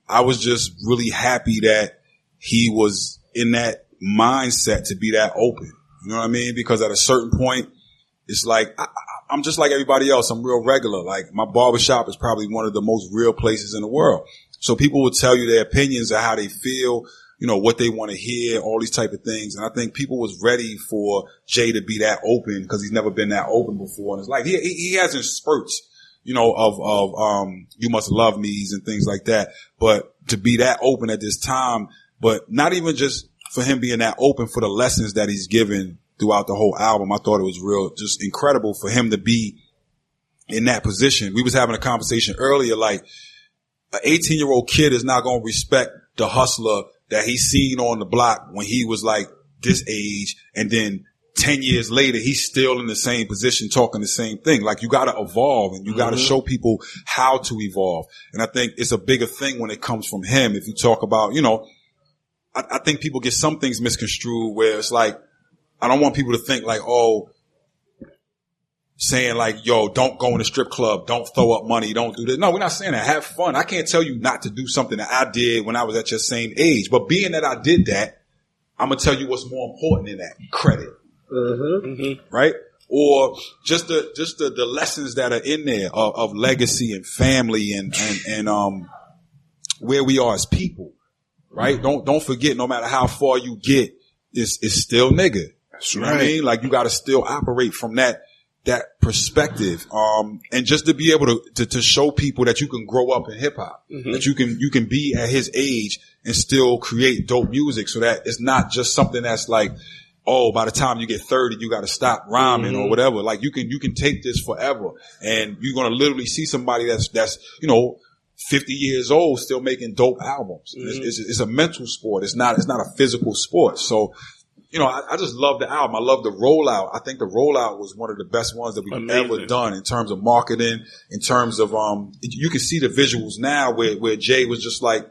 I was just really happy that he was in that mindset to be that open. You know what I mean? Because at a certain point, it's like, I'm just like everybody else. I'm real regular. Like my barbershop is probably one of the most real places in the world. So people will tell you their opinions of how they feel, what they want to hear, all these type of things. And I think people was ready for Jay to be that open because he's never been that open before. And it's like, he has in spurts, of You Must Love Me's and things like that. But to be that open at this time, but not even just for him being that open, for the lessons that he's given throughout the whole album. I thought it was real, just incredible for him to be in that position. We was having a conversation earlier, like an 18-year-old kid is not going to respect the hustler that he's seen on the block when he was like this age, and then 10 years later, he's still in the same position talking the same thing. Like, you got to evolve, and you got to show people how to evolve. And I think it's a bigger thing when it comes from him. If you talk about, you know, I think people get some things misconstrued where it's like, I don't want people to think like, oh, saying like, yo, don't go in a strip club, don't throw up money, don't do this. No, we're not saying that. Have fun. I can't tell you not to do something that I did when I was at your same age. But being that I did that, I'm going to tell you what's more important than that. Credit. Right? Or just the lessons that are in there of legacy and family and where we are as people. Right? Don't forget, no matter how far you get, it's still nigga. That's you know what I mean? Like, you got to still operate from that perspective. And just to be able to show people that you can grow up in hip hop, that you can be at his age and still create dope music, so that it's not just something that's like, oh, by the time you get 30, you got to stop rhyming or whatever. Like, you can take this forever, and you're going to literally see somebody that's, you know, 50 years old still making dope albums. It's a mental sport. It's not a physical sport. So, you know, I just love the album. I love the rollout. I think the rollout was one of the best ones that we've ever done in terms of marketing, in terms of, you can see the visuals now where Jay was just like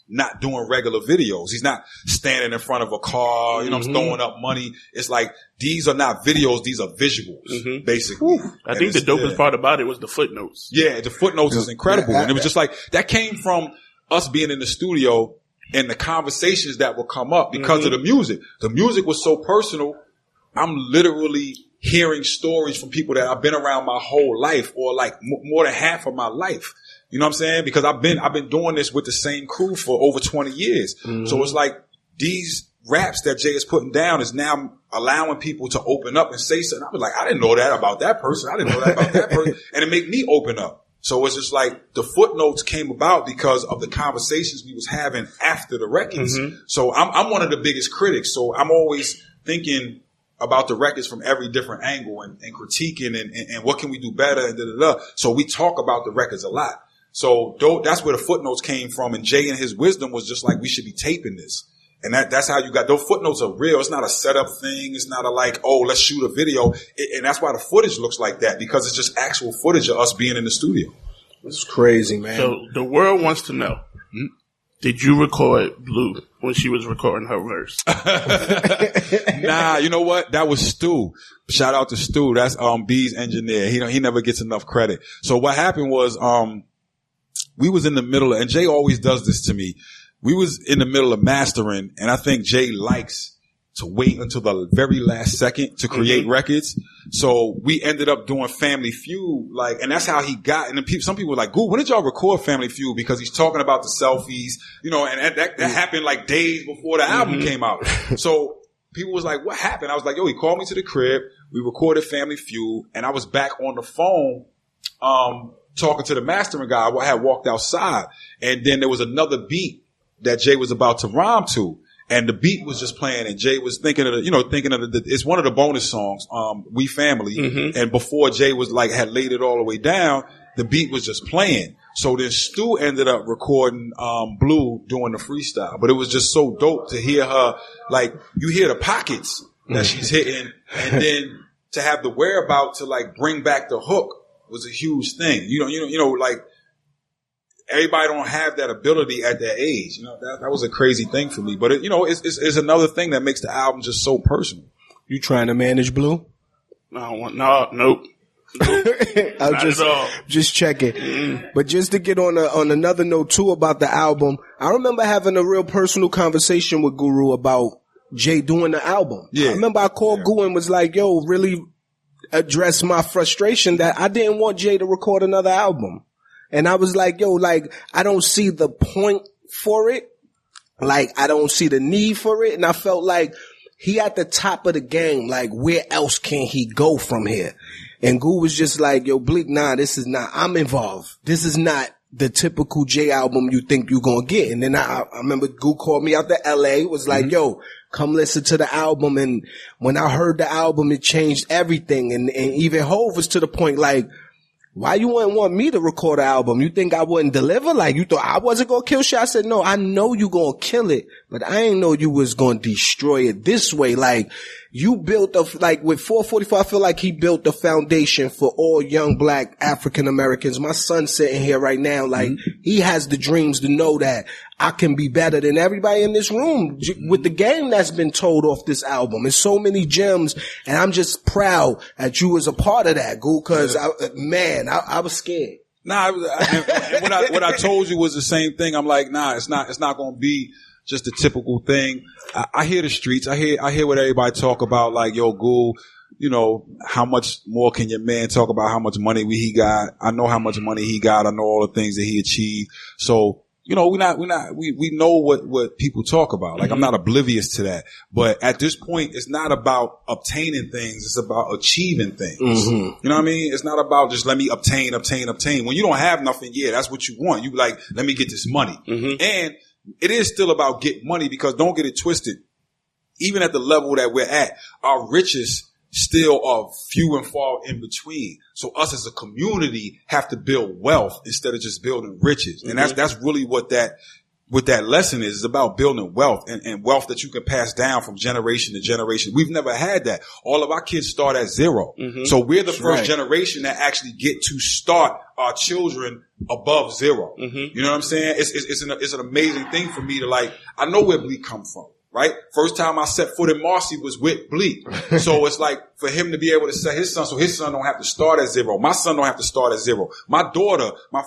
not doing regular videos. He's not standing in front of a car, you know, throwing up money. It's like, these are not videos, these are visuals, basically.
I think the dopest part about it was the footnotes.
Yeah, the footnotes is incredible. And it was just like, that came from us being in the studio and the conversations that would come up because of the music. The music was so personal. I'm literally hearing stories from people that I've been around my whole life, or like more than half of my life. You know what I'm saying? Because I've been doing this with the same crew for over 20 years. So it's like, these raps that Jay is putting down is now allowing people to open up and say something. I was like, I didn't know that about that person. I didn't know that about that person. And it made me open up. So it's just like, the footnotes came about because of the conversations we was having after the records. So I'm one of the biggest critics. So I'm always thinking about the records from every different angle and critiquing and what can we do better and da-da-da. So we talk about the records a lot. So that's where the footnotes came from. And Jay, in his wisdom, was just like, we should be taping this. And that's how you got, those footnotes are real. It's not a setup thing. It's not a like, oh, let's shoot a video. And that's why the footage looks like that, because it's just actual footage of us being in the studio.
It's crazy, man.
So the world wants to know, did you record Blue when she was recording her verse?
Nah, you know what? That was Stu. Shout out to Stu. That's B's engineer. He never gets enough credit. So what happened was we was in the middle, and Jay always does this to me. We was in the middle of mastering, and I think Jay likes to wait until the very last second to create records. So we ended up doing Family Feud, like, and that's how he got. And then some people were like, "Goo, when did y'all record Family Feud?" Because he's talking about the selfies, you know, and that happened like days before the album came out. So people was like, "What happened?" I was like, "Yo, he called me to the crib. We recorded Family Feud, and I was back on the phone, talking to the mastering guy. I had walked outside, and then there was another beat that Jay was about to rhyme to, and the beat was just playing, and Jay was thinking of it's one of the bonus songs, We Family, and before Jay was like, had laid it all the way down, the beat was just playing. So then Stu ended up recording, Blue doing the freestyle, but it was just so dope to hear her, like, you hear the pockets that she's hitting, and then to have the whereabout to like bring back the hook was a huge thing. You know, like, everybody don't have that ability at that age. You know, that was a crazy thing for me. But it's another thing that makes the album just so personal.
You trying to manage Blue?
Nope.
I just checking. But just to get on another note too about the album, I remember having a real personal conversation with Guru about Jay doing the album. Yeah. I remember I called Guru and was like, "Yo, really address my frustration that I didn't want Jay to record another album." And I was like, yo, like, I don't see the point for it. Like, I don't see the need for it. And I felt like he at the top of the game. Like, where else can he go from here? And Goo was just like, yo, Bleek, nah, this is not, I'm involved. This is not the typical J album you think you're gonna get. And then I remember Goo called me out to LA, was like, yo, come listen to the album. And when I heard the album, it changed everything. And even Hov was to the point like, why you wouldn't want me to record an album? You think I wouldn't deliver? Like, you thought I wasn't gonna kill shit? I said, no, I know you gonna kill it, but I ain't know you was gonna destroy it this way. Like, you built with 444, I feel like he built the foundation for all young black African Americans. My son's sitting here right now, like, he has the dreams to know that I can be better than everybody in this room with the game that's been told off this album. There's so many gems, and I'm just proud that you was a part of that, Goo, cause I was scared.
Nah, what I told you was the same thing. I'm like, nah, it's not gonna be just a typical thing. I hear the streets. I hear what everybody talk about. Like, yo, Goo, you know, how much more can your man talk about how much money he got? I know how much money he got. I know all the things that he achieved. So, you know, we know what people talk about. Like, I'm not oblivious to that. But at this point, it's not about obtaining things. It's about achieving things. You know what I mean? It's not about just let me obtain. When you don't have nothing, yeah, that's what you want. You like, let me get this money. And it is still about getting money, because don't get it twisted. Even at the level that we're at, our riches still are few and far in between. So us as a community have to build wealth instead of just building riches. And that's really what that lesson is. It's about building wealth and wealth that you can pass down from generation to generation. We've never had that. All of our kids start at zero. So we're the first generation that actually get to start our children above zero. You know what I'm saying? It's an amazing thing for me to, like, I know where Bleek come from. Right? First time I set foot in Marcy was with Bleek. So it's like for him to be able to set his son, so his son don't have to start at zero. My son don't have to start at zero. My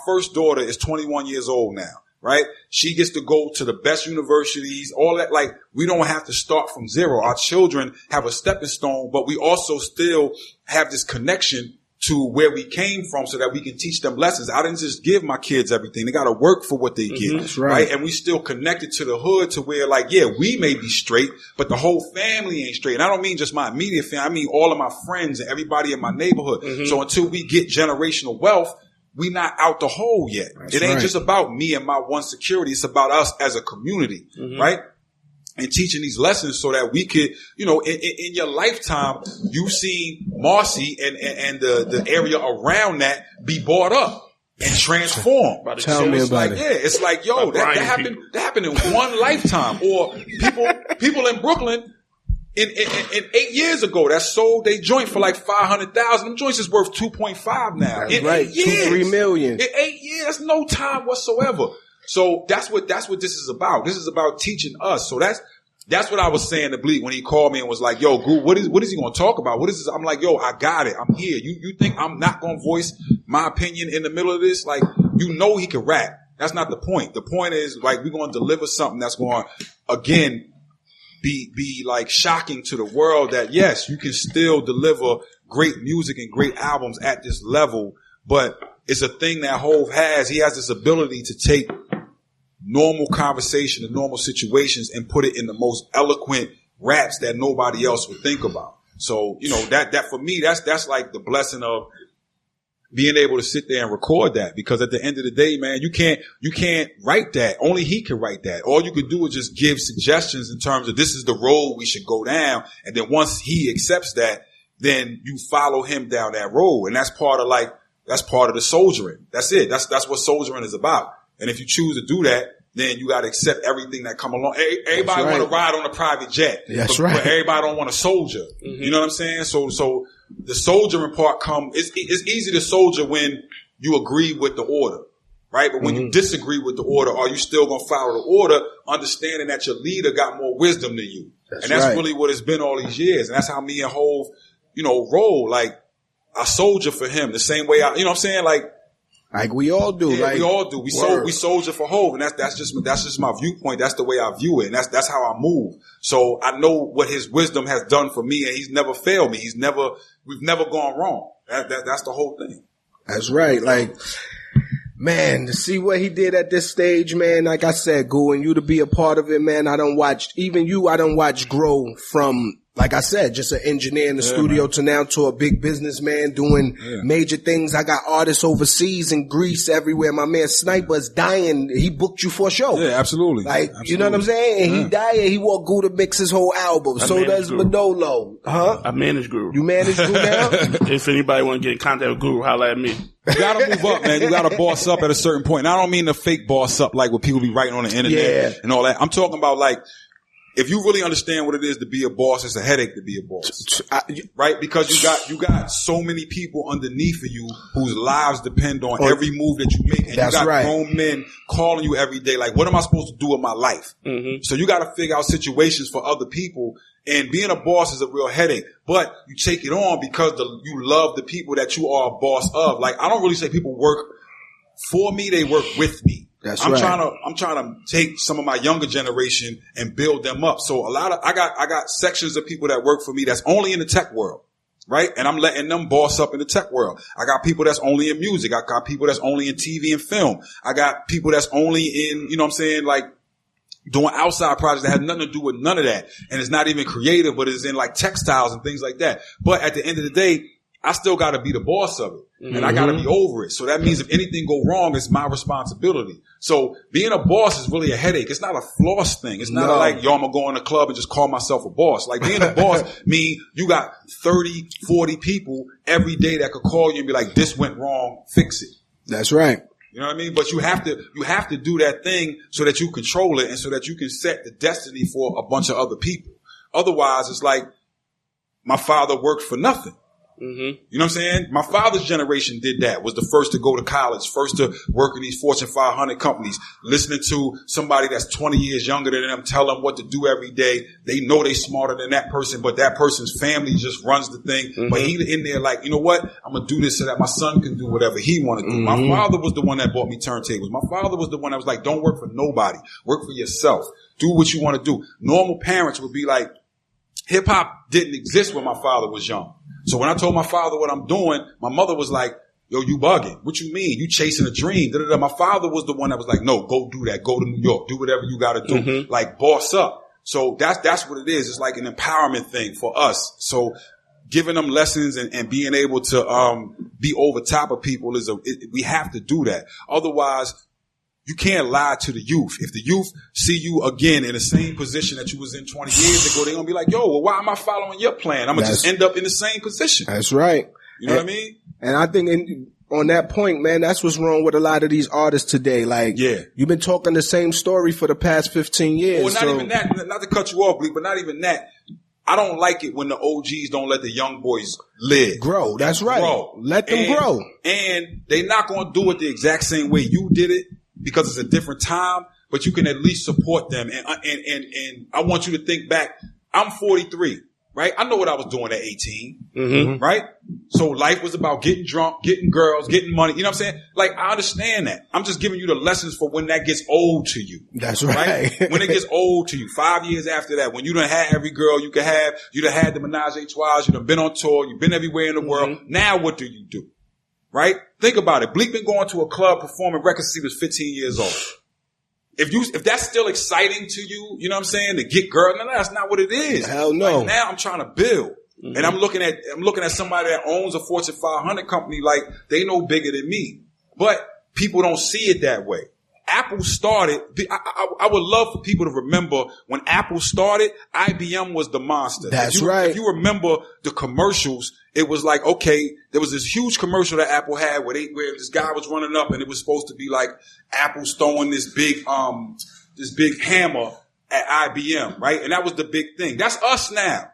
first daughter is 21 years old now. Right? She gets to go to the best universities, all that. Like, we don't have to start from zero. Our children have a stepping stone, but we also still have this connection to where we came from so that we can teach them lessons. I didn't just give my kids everything. They got to work for what they get. That's right. And we still connected to the hood to where, like, yeah, we may be straight, but the whole family ain't straight. And I don't mean just my immediate family. I mean all of my friends and everybody in my neighborhood. So until we get generational wealth, we not out the hole yet. It ain't just about me and my one security. It's about us as a community, right? And teaching these lessons so that we could, you know, in your lifetime, you've seen Marcy and the area around that be bought up and transformed.
Tell me about it.
Yeah, it's like, yo, that happened in one lifetime. Or people in Brooklyn in 8 years ago that sold they joint for like $500,000. Them joints is worth 2.5 now.
That's right, 2-3 million.
In 8 years, no time whatsoever. So that's what this is about. This is about teaching us. So that's what I was saying to Bleek when he called me and was like, yo, Goo, what is he going to talk about? What is this? I'm like, yo, I got it. I'm here. You think I'm not going to voice my opinion in the middle of this? Like, you know, he can rap. That's not the point. The point is, like, we're going to deliver something that's going to, again, be like shocking to the world that yes, you can still deliver great music and great albums at this level, but it's a thing that Hov has. He has this ability to take normal conversation and normal situations and put it in the most eloquent raps that nobody else would think about. So, you know, that for me, that's like the blessing of being able to sit there and record that, because at the end of the day, man, you can't write that. Only he can write that. All you could do is just give suggestions in terms of this is the road we should go down. And then once he accepts that, then you follow him down that road. And that's part of the soldiering. That's it. That's what soldiering is about. And if you choose to do that, then you got to accept everything that come along. Everybody want to ride on a private jet.
That's
but everybody don't want to soldier. You know what I'm saying? So the soldiering part it's easy to soldier when you agree with the order, right? But when you disagree with the order, are you still going to follow the order, understanding that your leader got more wisdom than you? That's really what it's been all these years. And that's how me and Hov, you know, roll. Like, I soldier for him the same way you know what I'm saying?
Like we all do.
Yeah, we all do. We soldier for Hov, and that's just my viewpoint. That's the way I view it, and that's how I move. So I know what his wisdom has done for me, and he's never failed me. We've never gone wrong. That's the whole thing.
That's right. Like, man, to see what he did at this stage, man, like I said, Goo, and you to be a part of it, man, I done watched grow from like I said, just an engineer in the studio to now to a big businessman doing major things. I got artists overseas in Greece, everywhere. My man Sniper's dying. He booked you for a show.
Yeah, absolutely.
Like, you know what I'm saying? And he died and he want Guru to mix his whole album. So does Manolo. Huh?
I manage Guru.
You manage Guru now?
If anybody want to get in contact with Guru, holla at me.
You gotta move up, man. You gotta boss up at a certain point. And I don't mean the fake boss up like what people be writing on the internet and all that. I'm talking about like, if you really understand what it is to be a boss, it's a headache to be a boss. Right? Because you got so many people underneath of you whose lives depend on every move that you make. And you got grown men calling you every day like, what am I supposed to do with my life? Mm-hmm. So you gotta figure out situations for other people. And being a boss is a real headache. But you take it on because you love the people that you are a boss of. Like, I don't really say people work for me, they work with me. I'm trying to take some of my younger generation and build them up. So I got sections of people that work for me that's only in the tech world, right? And I'm letting them boss up in the tech world. I got people that's only in music. I got people that's only in TV and film. I got people that's only in, you know what I'm saying, like doing outside projects that have nothing to do with none of that. And it's not even creative, but it's in like textiles and things like that. But at the end of the day, I still got to be the boss of it, and I got to be over it. So that means if anything go wrong, it's my responsibility. So being a boss is really a headache. It's not a floss thing. It's not like, yo, I'm going to go in the club and just call myself a boss. Like being a boss mean you got 30, 40 people every day that could call you and be like, this went wrong, fix it.
That's right.
You know what I mean? But you have to do that thing so that you control it and so that you can set the destiny for a bunch of other people. Otherwise, it's like my father worked for nothing. Mm-hmm. You know what I'm saying? My father's generation did that, was the first to go to college, first to work in these Fortune 500 companies, listening to somebody that's 20 years younger than them tell them what to do every day. They know they smarter than that person, but that person's family just runs the thing. Mm-hmm. But he in there like, you know what? I'm going to do this so that my son can do whatever he want to do. Mm-hmm. My father was the one that bought me turntables. My father was the one that was like, don't work for nobody. Work for yourself. Do what you want to do. Normal parents would be like, hip hop didn't exist when my father was young. So when I told my father what I'm doing, my mother was like, yo, you bugging. What you mean? You chasing a dream. Da-da-da. My father was the one that was like, no, go do that. Go to New York. Do whatever you got to do. Mm-hmm. Like boss up. So that's what it is. It's like an empowerment thing for us. So giving them lessons and being able to be over top of people we have to do that. Otherwise, you can't lie to the youth. If the youth see you again in the same position that you was in 20 years ago, they're going to be like, yo, well, why am I following your plan? I'm going to just end up in the same position.
That's right.
You know what I mean? And
I think on that point, man, that's what's wrong with a lot of these artists today. Like, you've been talking the same story for the past 15 years.
Well, not even that. Not to cut you off, Bleek, but not even that. I don't like it when the OGs don't let the young boys live.
Grow. That's right. Let them grow.
And they're not going to do it the exact same way you did it, because it's a different time, but you can at least support them. And I want you to think back. I'm 43, right? I know what I was doing at 18, right? So life was about getting drunk, getting girls, getting money. You know what I'm saying? Like, I understand that. I'm just giving you the lessons for when that gets old to you.
That's right.
When it gets old to you, 5 years after that, when you done had every girl you could have, you done had the menage a trois, you done been on tour, you've been everywhere in the world. Now what do you do? Right? Think about it. Bleek been going to a club performing records since he was 15 years old. If that's still exciting to you, you know what I'm saying, to get girls, no, that's not what it is.
Hell no.
Like, now I'm trying to build. And I'm looking at somebody that owns a Fortune 500 company like they know bigger than me. But people don't see it that way. Apple started, I would love for people to remember when Apple started, IBM was the monster.
That's right.
If you remember the commercials, it was like, okay, there was this huge commercial that Apple had where this guy was running up and it was supposed to be like Apple's throwing this big hammer at IBM, right? And that was the big thing. That's us now.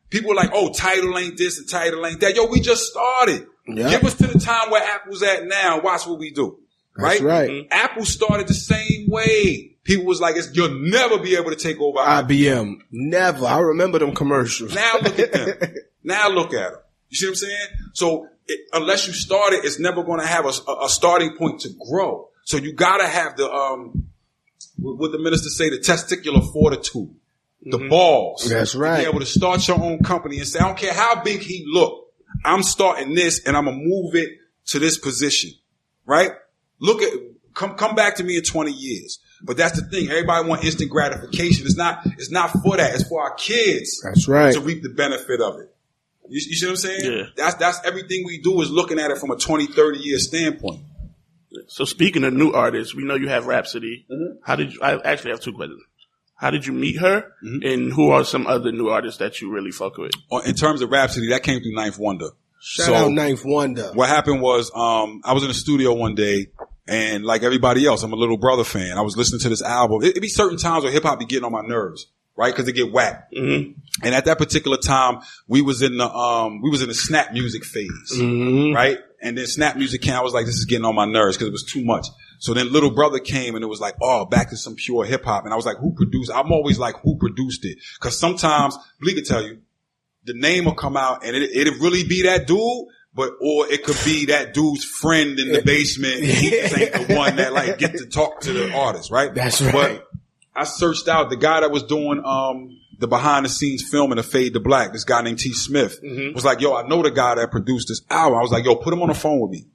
People are like, oh, Tidal ain't this and Tidal ain't that. Yo, we just started. Yep. Give us to the time where Apple's at now. Watch what we do. Right?
That's right.
Apple started the same way. People was like, you'll never be able to take over
IBM. Never. I remember them commercials.
Now look at them. Now look at them. You see what I'm saying? So unless you start it, it's never going to have a starting point to grow. So you got to have the, what the minister say, the testicular fortitude, the balls.
That's right.
To be able to start your own company and say, I don't care how big he look, I'm starting this and I'm going to move it to this position. Right? Look at, come back to me in 20 years. But that's the thing. Everybody want instant gratification. It's not for that. It's for our kids.
That's right.
To reap the benefit of it. You see what I'm saying?
Yeah.
That's everything we do is looking at it from a 20, 30 year standpoint.
So speaking of new artists, we know you have Rhapsody. Mm-hmm. I actually have two questions. How did you meet her? Mm-hmm. And who are some other new artists that you really fuck with?
In terms of Rhapsody, that came through Ninth Wonder.
Shout out Ninth Wonder.
What happened was, I was in the studio one day, and like everybody else, I'm a Little Brother fan. I was listening to this album. It'd be certain times where hip hop be getting on my nerves, right? Because it get whacked. Mm-hmm. And at that particular time, we was in the snap music phase, mm-hmm. right? And then snap music came. I was like, this is getting on my nerves because it was too much. So then Little Brother came, and it was like, oh, back to some pure hip hop. And I was like, who produced? I'm always like, who produced it? Because sometimes Bleek could tell you, the name will come out, and it'll really be that dude. Or it could be that dude's friend in the basement, and he just ain't the one that like get to talk to the artist, right?
That's right.
But I searched out the guy that was doing the behind the scenes filming of Fade to Black. This guy named T. Smith was like, yo, I know the guy that produced this album. I was like, yo, put him on the phone with me.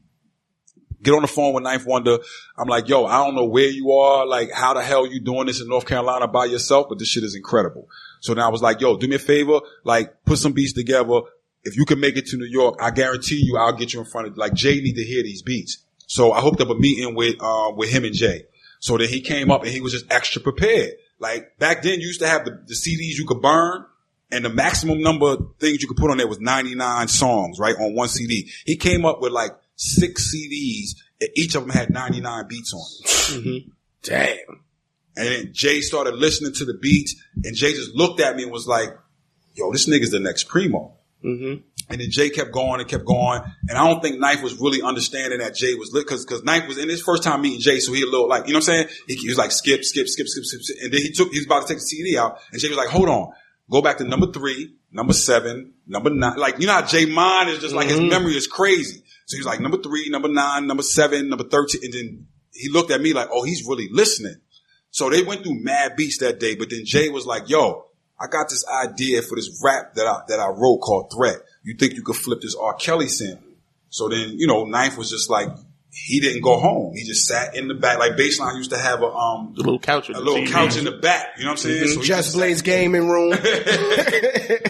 Get on the phone with Ninth Wonder. I'm like, yo, I don't know where you are. Like, how the hell you doing this in North Carolina by yourself? But this shit is incredible. So then I was like, yo, do me a favor. Like, put some beats together. If you can make it to New York, I guarantee you I'll get you in front of, like, Jay need to hear these beats. So I hooked up a meeting with him and Jay. So then he came up and he was just extra prepared. Like, back then you used to have the CDs you could burn, and the maximum number of things you could put on there was 99 songs, right, on one CD. He came up with like 6 CDs, and each of them had 99 beats on them. Mm-hmm. Damn. And then Jay started listening to the beats, and Jay just looked at me and was like, yo, this nigga's the next Primo. Mm-hmm. And then Jay kept going and kept going. And I don't think Knife was really understanding that Jay was lit, because Knife was in his first time meeting Jay, so he a little like, you know what I'm saying? He was like, skip. And then he was about to take the CD out, and Jay was like, hold on. Go back to number 3, number 7, number 9. Like, you know how Jay mind is just like, his memory is crazy. So he was like, number 3, number 9, number 7, number 13. And then he looked at me like, oh, he's really listening. So they went through mad beats that day. But then Jay was like, yo, I got this idea for this rap that I wrote called Threat. You think you could flip this R. Kelly sample? So then, you know, Ninth was just like, he didn't go home. He just sat in the back. Like Baseline used to have a little couch in the back. You know what I'm saying?
Mm-hmm. So Just Blaze gaming room.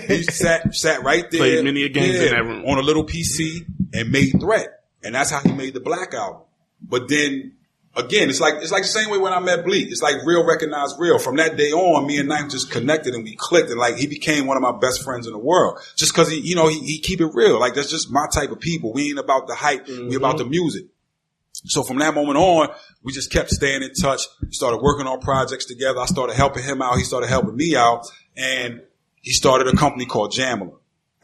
He sat right there.
Played many games in that room
on a little PC and made Threat, and that's how he made the Black Album. But then again, it's like the same way when I met Bleek. It's like real recognized real. From that day on, me and Ninth just connected and we clicked, and like he became one of my best friends in the world. Just because he keep it real. Like that's just my type of people. We ain't about the hype. Mm-hmm. We about the music. So from that moment on, we just kept staying in touch. We started working on projects together. I started helping him out. He started helping me out. And he started a company called Jamila.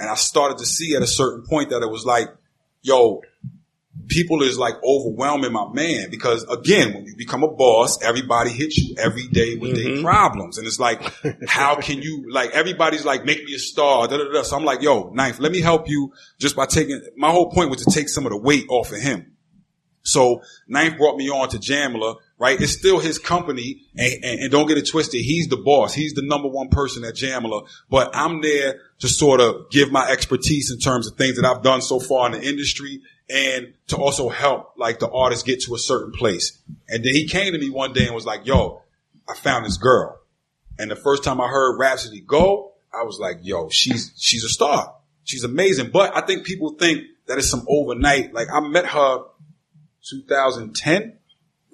And I started to see at a certain point that it was like, yo, people is like overwhelming my man. Because again, when you become a boss, everybody hits you every day with their problems. And it's like, how can you, like, everybody's like, make me a star, da, da, da. So I'm like, yo, Ninth, let me help you just by my whole point was to take some of the weight off of him. So Ninth brought me on to Jamila, right? It's still his company, and don't get it twisted. He's the boss. He's the number one person at Jamila, but I'm there to sort of give my expertise in terms of things that I've done so far in the industry, and to also help like the artists get to a certain place. And then he came to me one day and was like, yo, I found this girl. And the first time I heard Rhapsody go, I was like, yo, she's a star. She's amazing. But I think people think that it's some overnight. Like I met her 2010.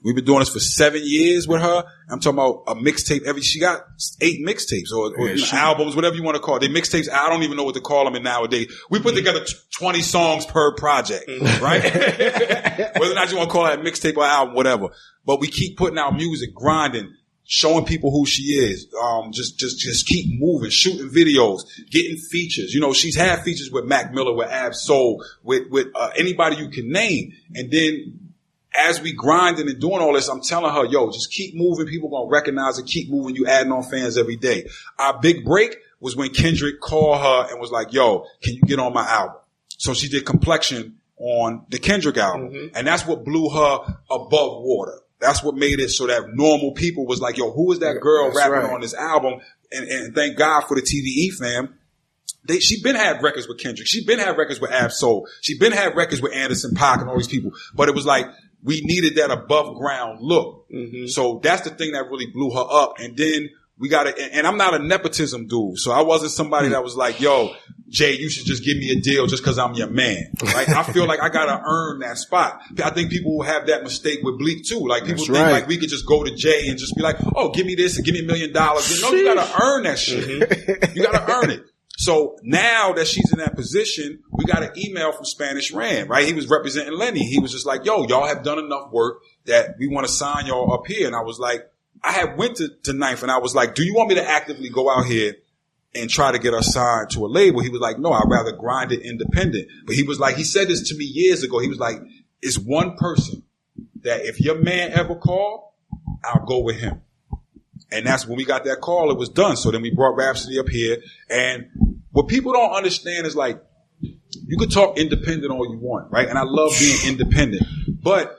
We've been doing this for 7 years with her. I'm talking about a mixtape. She got 8 mixtapes or albums, whatever you want to call it. They mixtapes. I don't even know what to call them in nowadays. We put together 20 songs per project, right? Whether or not you want to call that mixtape or album, whatever. But we keep putting out music, grinding, showing people who she is. Just keep moving, shooting videos, getting features. You know, she's had features with Mac Miller, with Ab Soul, with anybody you can name. And then as we grinding and doing all this, I'm telling her, yo, just keep moving. People gonna recognize it. Keep moving. You adding on fans every day. Our big break was when Kendrick called her and was like, yo, can you get on my album? So she did Complexion on the Kendrick album. Mm-hmm. And that's what blew her above water. That's what made it so that normal people was like, yo, who is that girl rapping on this album? And thank God for the TDE fam. She been had records with Kendrick. She been had records with Ab Soul. She been had records with Anderson .Paak and all these people. But it was like, we needed that above ground look. So that's the thing that really blew her up. And then we got to, and I'm not a nepotism dude. So I wasn't somebody that was like, yo, Jay, you should just give me a deal just because I'm your man. Right? I feel like I got to earn that spot. I think people will have that mistake with Bleek too. Like people think like we could just go to Jay and just be like, oh, give me this and give me $1 million. No, you got to earn that shit. You got to earn it. So now that she's in that position, we got an email from Spanish Rand, right? He was representing Lenny. He was just like, yo, y'all have done enough work that we want to sign y'all up here. And I was like, I had went to Ninth and I was like, do you want me to actively go out here and try to get us signed to a label? He was like, no, I'd rather grind it independent. But he was like, he said this to me years ago. He was like, it's one person that if your man ever called, I'll go with him. And that's when we got that call, it was done. So then we brought Rhapsody up here. And what people don't understand is like, you could talk independent all you want, right? And I love being independent. But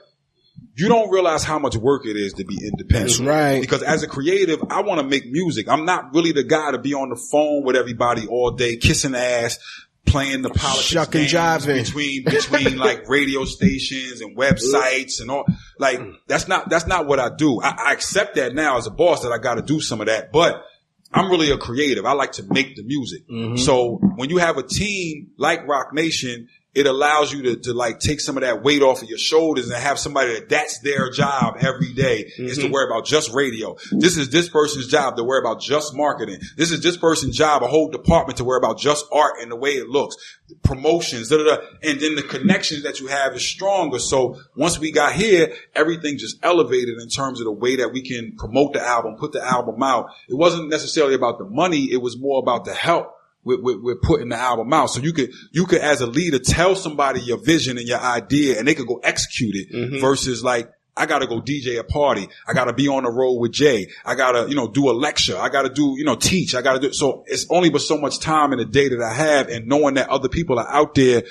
you don't realize how much work it is to be independent.
That's right.
Because as a creative, I want to make music. I'm not really the guy to be on the phone with everybody all day, kissing ass, playing the politics
shucking
jiving between like radio stations and websites and all. Like that's not what I do. I accept that now as a boss that I got to do some of that, but I'm really a creative. I like to make the music. So when you have a team like Rock Nation, it allows you to like take some of that weight off of your shoulders and have somebody that's their job every day is to worry about just radio. This is this person's job to worry about just marketing. This is this person's job, a whole department to worry about just art and the way it looks, promotions, and then the connections that you have is stronger. So once we got here, everything just elevated in terms of the way that we can promote the album, put the album out. It wasn't necessarily about the money. It was more about the help with putting the album out. So you could as a leader tell somebody your vision and your idea and they could go execute it versus like, I gotta go DJ a party. I gotta be on the road with Jay. I gotta, do a lecture. I gotta do, teach. I gotta do, so it's only but so much time in the day that I have, and knowing that other people are out there,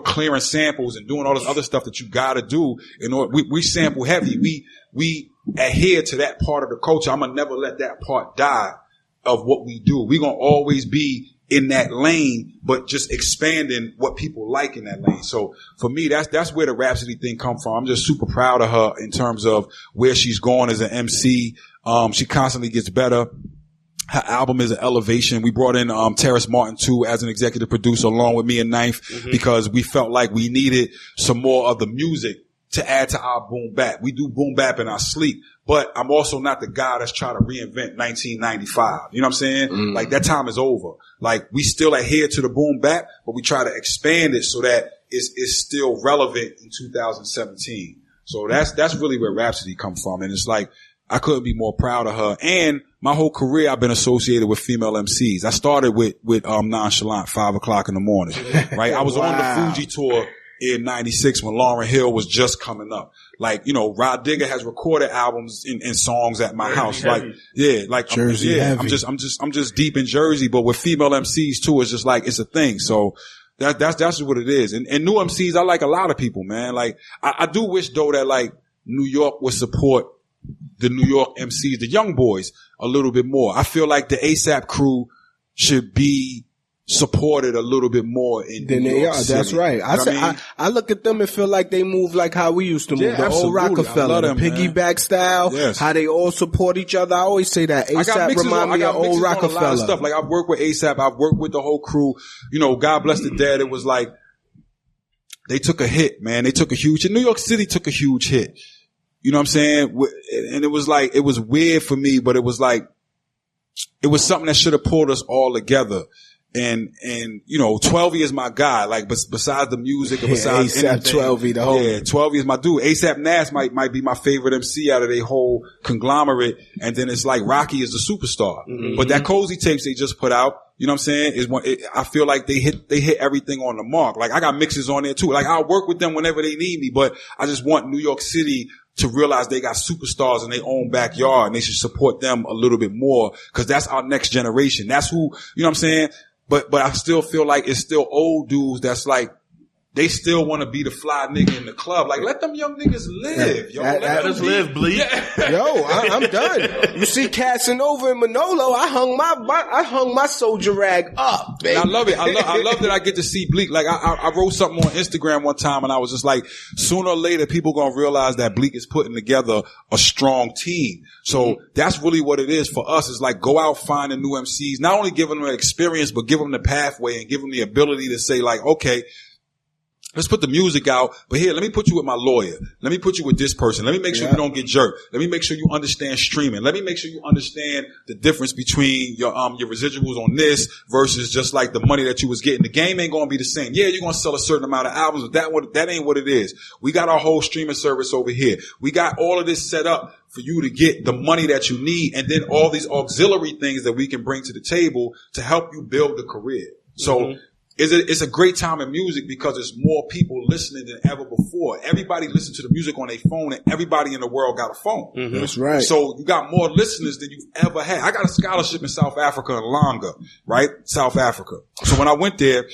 clearing samples and doing all this other stuff that you gotta do. We sample heavy. We adhere to that part of the culture. I'm gonna never let that part die of what we do. We're gonna always be in that lane, but just expanding what people like in that lane. So for me, that's where the Rhapsody thing come from. I'm just super proud of her in terms of where she's going as an MC. She constantly gets better. Her album is an elevation. We brought in Terrace Martin too as an executive producer along with me and Ninth because we felt like we needed some more of the music to add to our boom bap. We do boom bap in our sleep, but I'm also not the guy that's trying to reinvent 1995. You know what I'm saying? Like that time is over. Like we still adhere to the boom bap, but we try to expand it so that it's still relevant in 2017. So that's really where Rhapsody comes from. And it's like, I couldn't be more proud of her. And my whole career, I've been associated with female MCs. I started with Nonchalant, 5 o'clock in the morning, right? I was on the Fuji tour in 96 when Lauryn Hill was just coming up. Like, Rod Digger has recorded albums and songs at my house. Like, yeah, like,
Jersey
I'm just deep in Jersey, but with female MCs too, it's just like, it's a thing. So that's what it is. And new MCs, I like a lot of people, man. Like, I do wish though that like New York would support the New York MCs, the young boys a little bit more. I feel like the ASAP crew should be supported a little bit more in
than
New
they
York
are.
City.
That's right. I look at them and feel like they move like how we used to move. The old Rockefeller, the piggyback style, how they all support each other. I always say that ASAP remind me of old Rockefeller.
A lot of stuff. Like I've worked with ASAP, I've worked with the whole crew. God bless the dead. It was like they took a hit, man. They took a huge hit. New York City took a huge hit. You know what I'm saying? And it was like, it was weird for me, but it was like, it was something that should have pulled us all together. And 12E is my guy. Like, besides the music and besides
ASAP 12E, the whole.
Yeah, 12E is my dude. ASAP Nash might be my favorite MC out of their whole conglomerate. And then it's like Rocky is the superstar. But that Cozy tapes they just put out, you know what I'm saying, I feel like they hit everything on the mark. Like, I got mixes on there too. Like, I'll work with them whenever they need me, but I just want New York City to realize they got superstars in their own backyard and they should support them a little bit more because that's our next generation. That's who, you know what I'm saying? But I still feel like it's still old dudes that's they still want to be the fly nigga in the club. Like, let them young niggas live, yo.
Let us live, Bleek.
Yeah.
Yo, I'm done. You see Casanova and Manolo, I hung my soldier rag up, baby.
And I love it. I love that I get to see Bleek. Like, I wrote something on Instagram one time, and I was just like, sooner or later, people gonna realize that Bleek is putting together a strong team. So that's really what it is for us. Is like, go out, find the new MCs, not only give them an experience, but give them the pathway and give them the ability to say, like, okay, let's put the music out, but here, let me put you with my lawyer. Let me put you with this person. Let me make sure you don't get jerked. Let me make sure you understand streaming. Let me make sure you understand the difference between your residuals on this versus just like the money that you was getting. The game ain't gonna be the same. Yeah, you're gonna sell a certain amount of albums, but that ain't what it is. We got our whole streaming service over here. We got all of this set up for you to get the money that you need, and then all these auxiliary things that we can bring to the table to help you build the career. So it's a great time in music because there's more people listening than ever before. Everybody listens to the music on their phone, and everybody in the world got a phone.
That's right.
So you got more listeners than you've ever had. I got a scholarship in South Africa, in Langa, right? South Africa. So when I went there,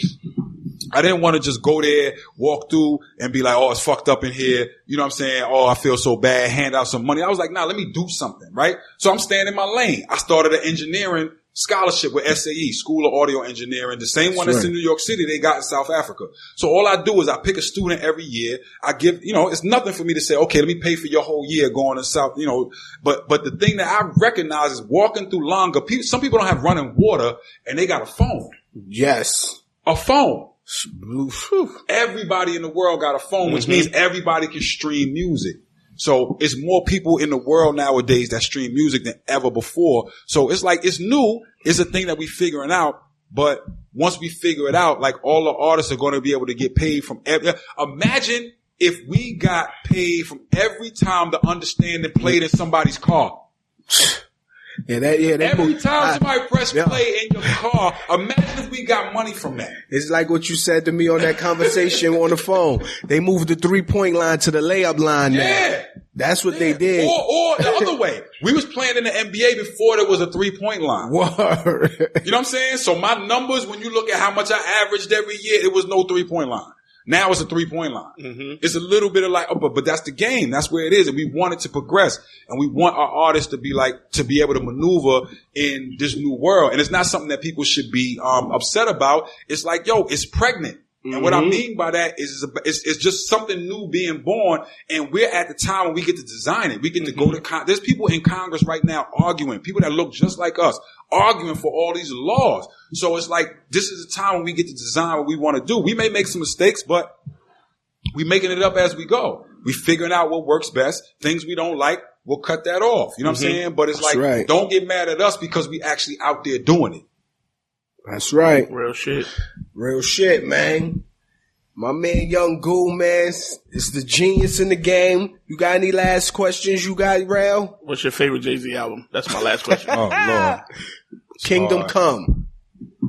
I didn't want to just go there, walk through, and be like, oh, it's fucked up in here. You know what I'm saying? Oh, I feel so bad. Hand out some money. I was like, nah, let me do something, right? So I'm staying in my lane. I started an engineering scholarship with SAE, School of Audio Engineering, the same one that's in New York City they got in South Africa. So all I do is I pick a student every year. I give, it's nothing for me to say, okay, let me pay for your whole year going to South, but the thing that I recognize is walking through Langa, some people don't have running water and they got a phone.
Yes.
A phone. Everybody in the world got a phone, which means everybody can stream music. So it's more people in the world nowadays that stream music than ever before. So it's like, it's new. It's a thing that we figuring out. But once we figure it out, like all the artists are going to be able to get paid from imagine if we got paid from every time the Understanding played in somebody's car. Every time somebody press play in your car, imagine if we got money from that.
It's like what you said to me on that conversation on the phone. They moved the 3-point line to the layup line now. That's what they did.
Or the other way. We was playing in the NBA before there was a 3-point line.
Word.
You know what I'm saying? So my numbers, when you look at how much I averaged every year, it was no 3-point line. Now it's a 3-point line. It's a little bit of like, but that's the game. That's where it is. And we want it to progress. And we want our artists to be able to maneuver in this new world. And it's not something that people should be, upset about. It's like, yo, it's pregnant. And what I mean by that is it's just something new being born, and we're at the time when we get to design it. We get to go to there's people in Congress right now arguing, people that look just like us, arguing for all these laws. So it's like, this is the time when we get to design what we want to do. We may make some mistakes, but we making it up as we go. We figuring out what works best. Things we don't like, we'll cut that off. You know what I'm saying? But it's like, don't get mad at us because we actually out there doing it.
That's right.
Real shit.
Real shit, man. My man Young Ghoul, man, is the genius in the game. You got any last questions you got, Rel?
What's your favorite Jay-Z album? That's my last question.
Oh, Lord.
Kingdom Come.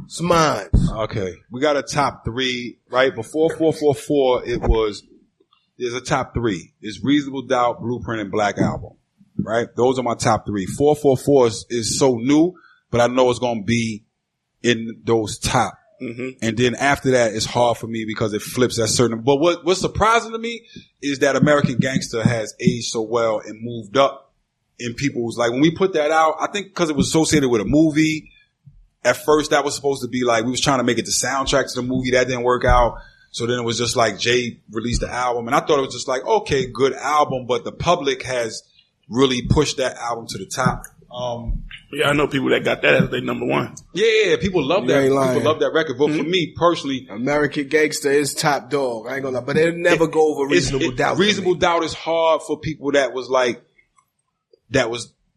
It's mine.
Okay. We got a top 3, right? Before 444, there's a top 3. It's Reasonable Doubt, Blueprint, and Black Album, right? Those are my top 3. 444 is so new, but I know it's going to be in those top. And then after that, it's hard for me because it flips at certain. But what's surprising to me is that American Gangster has aged so well and moved up in people's, like, when we put that out, I think because it was associated with a movie. At first, that was supposed to be like, we was trying to make it the soundtrack to the movie. That didn't work out. So then it was just like Jay released the album, and I thought it was just like, okay, good album, but the public has really pushed that album to the top.
Yeah, I know people that got that as their number 1.
Yeah, people love that. People love that record. But for me personally,
American Gangster is top dog. I ain't gonna lie, but it'll never go over Reasonable Doubt.
Reasonable Doubt is hard for people that was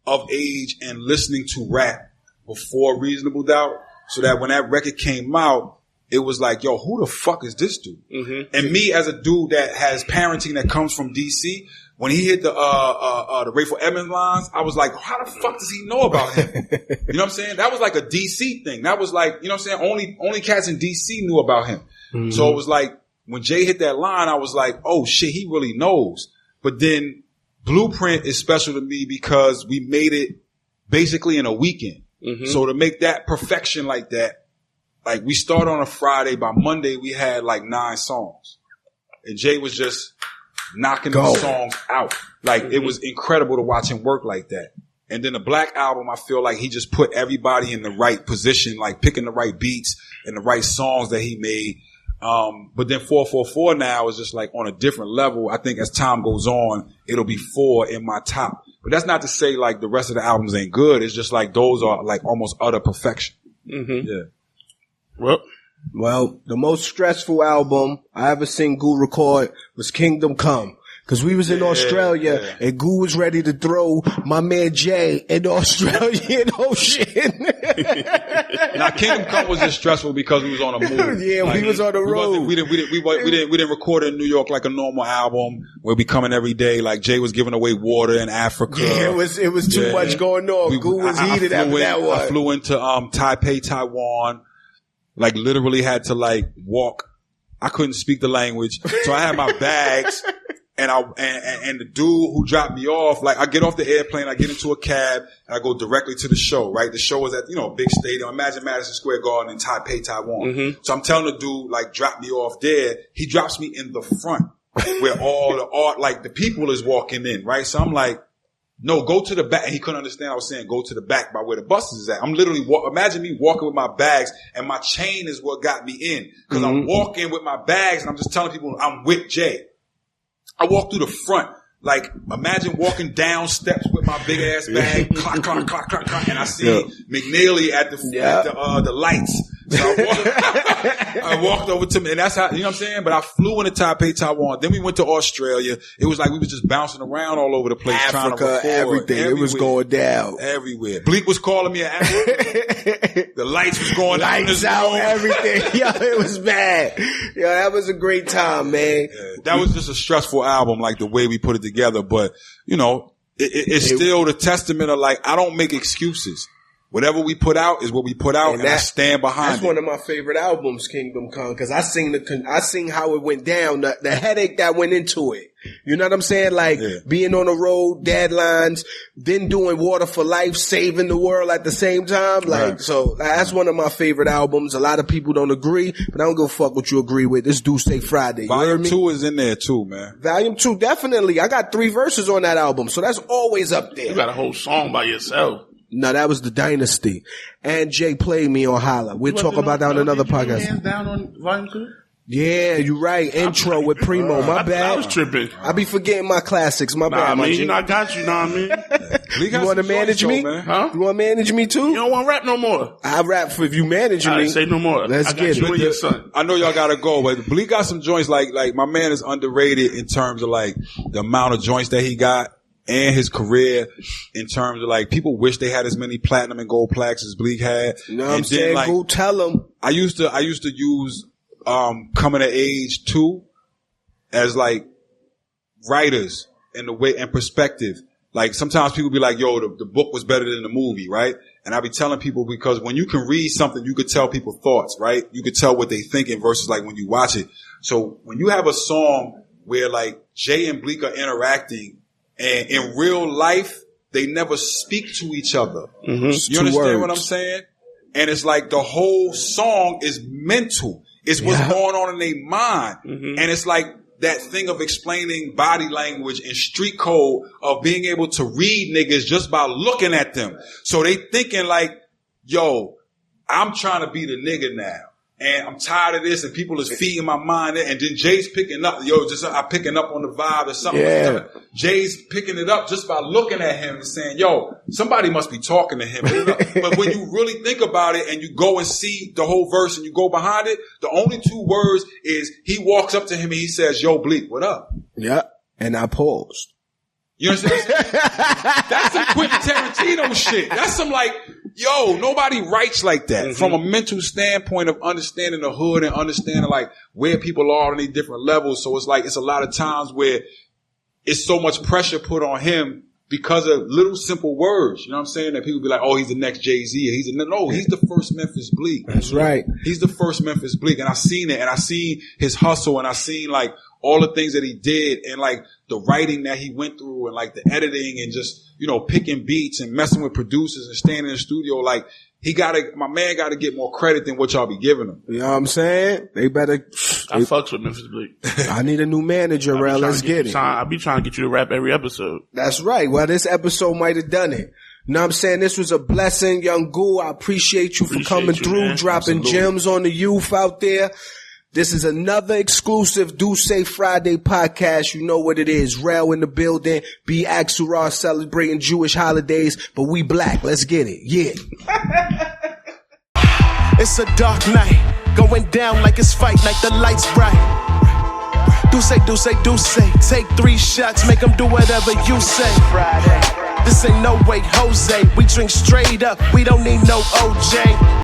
of age and listening to rap before Reasonable Doubt. So that when that record came out, it was like, yo, who the fuck is this dude? And me as a dude that has parenting that comes from DC, when he hit the Rayful Edmonds lines, I was like, how the fuck does he know about him? You know what I'm saying? That was like a DC thing. That was like, you know what I'm saying? Only cats in DC knew about him. So it was like, when Jay hit that line, I was like, oh shit, he really knows. But then Blueprint is special to me because we made it basically in a weekend. So to make that perfection like that, like we start on a Friday, by Monday we had like 9 songs. and Jay was just knocking the songs out. Like, it was incredible to watch him work like that. And then the Black Album, I feel like he just put everybody in the right position, like picking the right beats and the right songs that he made. But then 444 now is just like on a different level. I think as time goes on, it'll be 4 in my top. But that's not to say like the rest of the albums ain't good. It's just like those are like almost utter perfection. Yeah.
Well, the most stressful album I ever seen Goo record was Kingdom Come. Cause we was in Australia and Goo was ready to throw my man Jay in the Australian Ocean.
Now Kingdom Come was just stressful because we was on a move.
Yeah, like, we was on the road.
We didn't record it in New York like a normal album. We'll be coming every day. Like Jay was giving away water in Africa.
Yeah, it was too much going on. Goo was heated after that one.
I flew into Taipei, Taiwan. Like literally had to like walk. I couldn't speak the language, so I had my bags. And the dude who dropped me off, like I get off the airplane, I get into a cab, and I go directly to the show, right? The show was at, a big stadium. Imagine Madison Square Garden in Taipei, Taiwan. So I'm telling the dude, like, drop me off there. He drops me in the front where all the art, like the people is walking in, right? So I'm like, no, go to the back. And he couldn't understand. I was saying, go to the back by where the buses is at. I'm literally imagine me walking with my bags and my chain is what got me in. Cause I'm walking with my bags and I'm just telling people I'm with Jay. I walk through the front, like imagine walking down steps with my big ass bag, clock, clock, clock, clock, clock, and I see McNeely at the lights. So I walked over to me, and that's how, you know what I'm saying? But I flew into Taipei, Taiwan. Then we went to Australia. It was like we was just bouncing around all over the place,
Africa,
trying to record
everything. Everywhere. It was going down
everywhere. Bleek was calling me an Africa. The lights was going
lights out, everything. Yo, it was bad. Yo, that was a great time, man.
Yeah, that was just a stressful album, like the way we put it together. But it's still the testament of like I don't make excuses. Whatever we put out is what we put out, and I stand behind it.
That's one of my favorite albums, Kingdom Come, because I seen how it went down, the headache that went into it. You know what I'm saying? Like being on the road, deadlines, then doing Water for Life, saving the world at the same time. Like, so that's one of my favorite albums. A lot of people don't agree, but I don't give a fuck what you agree with. This do say Friday.
Volume 2 is in there too, man.
Volume 2, definitely. I got 3 verses on that album, so that's always up there.
You got a whole song by yourself.
No, that was the Dynasty. And Jay played me on Holla. We'll talk about that on another podcast.
Hands down on Volume 2?
Yeah, you're right. Intro with Primo. My bad.
I was tripping.
I be forgetting my classics. My bad.
I got you. Know what I mean?
You want to manage me?
Huh?
You want to manage me too?
You don't want to rap no more.
I rap for if you manage me.
I say no more.
Let's get
you
it.
and your son.
I know y'all gotta go, but Bleek got some joints like my man is underrated in terms of like the amount of joints that he got. And his career in terms of like people wish they had as many platinum and gold plaques as Bleek had.
You know what I'm saying? Like, go tell them.
I used to use Coming of Age 2 as like writers in the way and perspective. Like sometimes people be like, yo, the book was better than the movie, right? And I be telling people because when you can read something, you could tell people thoughts, right? You could tell what they thinking versus like when you watch it. So when you have a song where like Jay and Bleek are interacting, and in real life, they never speak to each other. Mm-hmm. You understand what I'm saying? And it's like the whole song is mental. It's what's going on in their mind. Mm-hmm. And it's like that thing of explaining body language and street code of being able to read niggas just by looking at them. So they thinking like, yo, I'm trying to be the nigga now. And I'm tired of this, and people is feeding my mind. And then Jay's picking up, I'm picking up on the vibe or something. Yeah. Jay's picking it up just by looking at him and saying, yo, somebody must be talking to him. But when you really think about it and you go and see the whole verse and you go behind it, the only 2 words is he walks up to him and he says, yo, Bleek, what up?
Yeah. And I paused.
You understand what I'm saying? That's some Quentin Tarantino shit. That's some like, yo, nobody writes like that from a mental standpoint of understanding the hood and understanding like where people are on these different levels. So it's like, it's a lot of times where it's so much pressure put on him because of little simple words. You know what I'm saying? That people be like, oh, he's the next Jay-Z. No, he's the first Memphis Bleek.
That's right.
He's the first Memphis Bleek. And I seen it, and I seen his hustle, and I seen like all the things that he did, and like the writing that he went through, and like the editing, and just, picking beats and messing with producers and staying in the studio. Like, my man gotta get more credit than what y'all be giving him.
You know what I'm saying? They better.
I fucks with Memphis Bleek.
I need a new manager, Rel. Let's get it.
I'll be trying to get you to rap every episode.
That's right. Well, this episode might have done it. You know what I'm saying? This was a blessing, Young Goo. I appreciate you for coming through, man. Dropping gems on the youth out there. This is another exclusive Do Say Friday podcast. You know what it is. Rel in the building. B Axelrod celebrating Jewish holidays, but we black. Let's get it. Yeah.
It's a dark night, going down like it's fight night, the lights bright. Do say, do say, do say. Take 3 shots, make them do whatever you say. Friday. This ain't no way, Jose. We drink straight up, we don't need no OJ.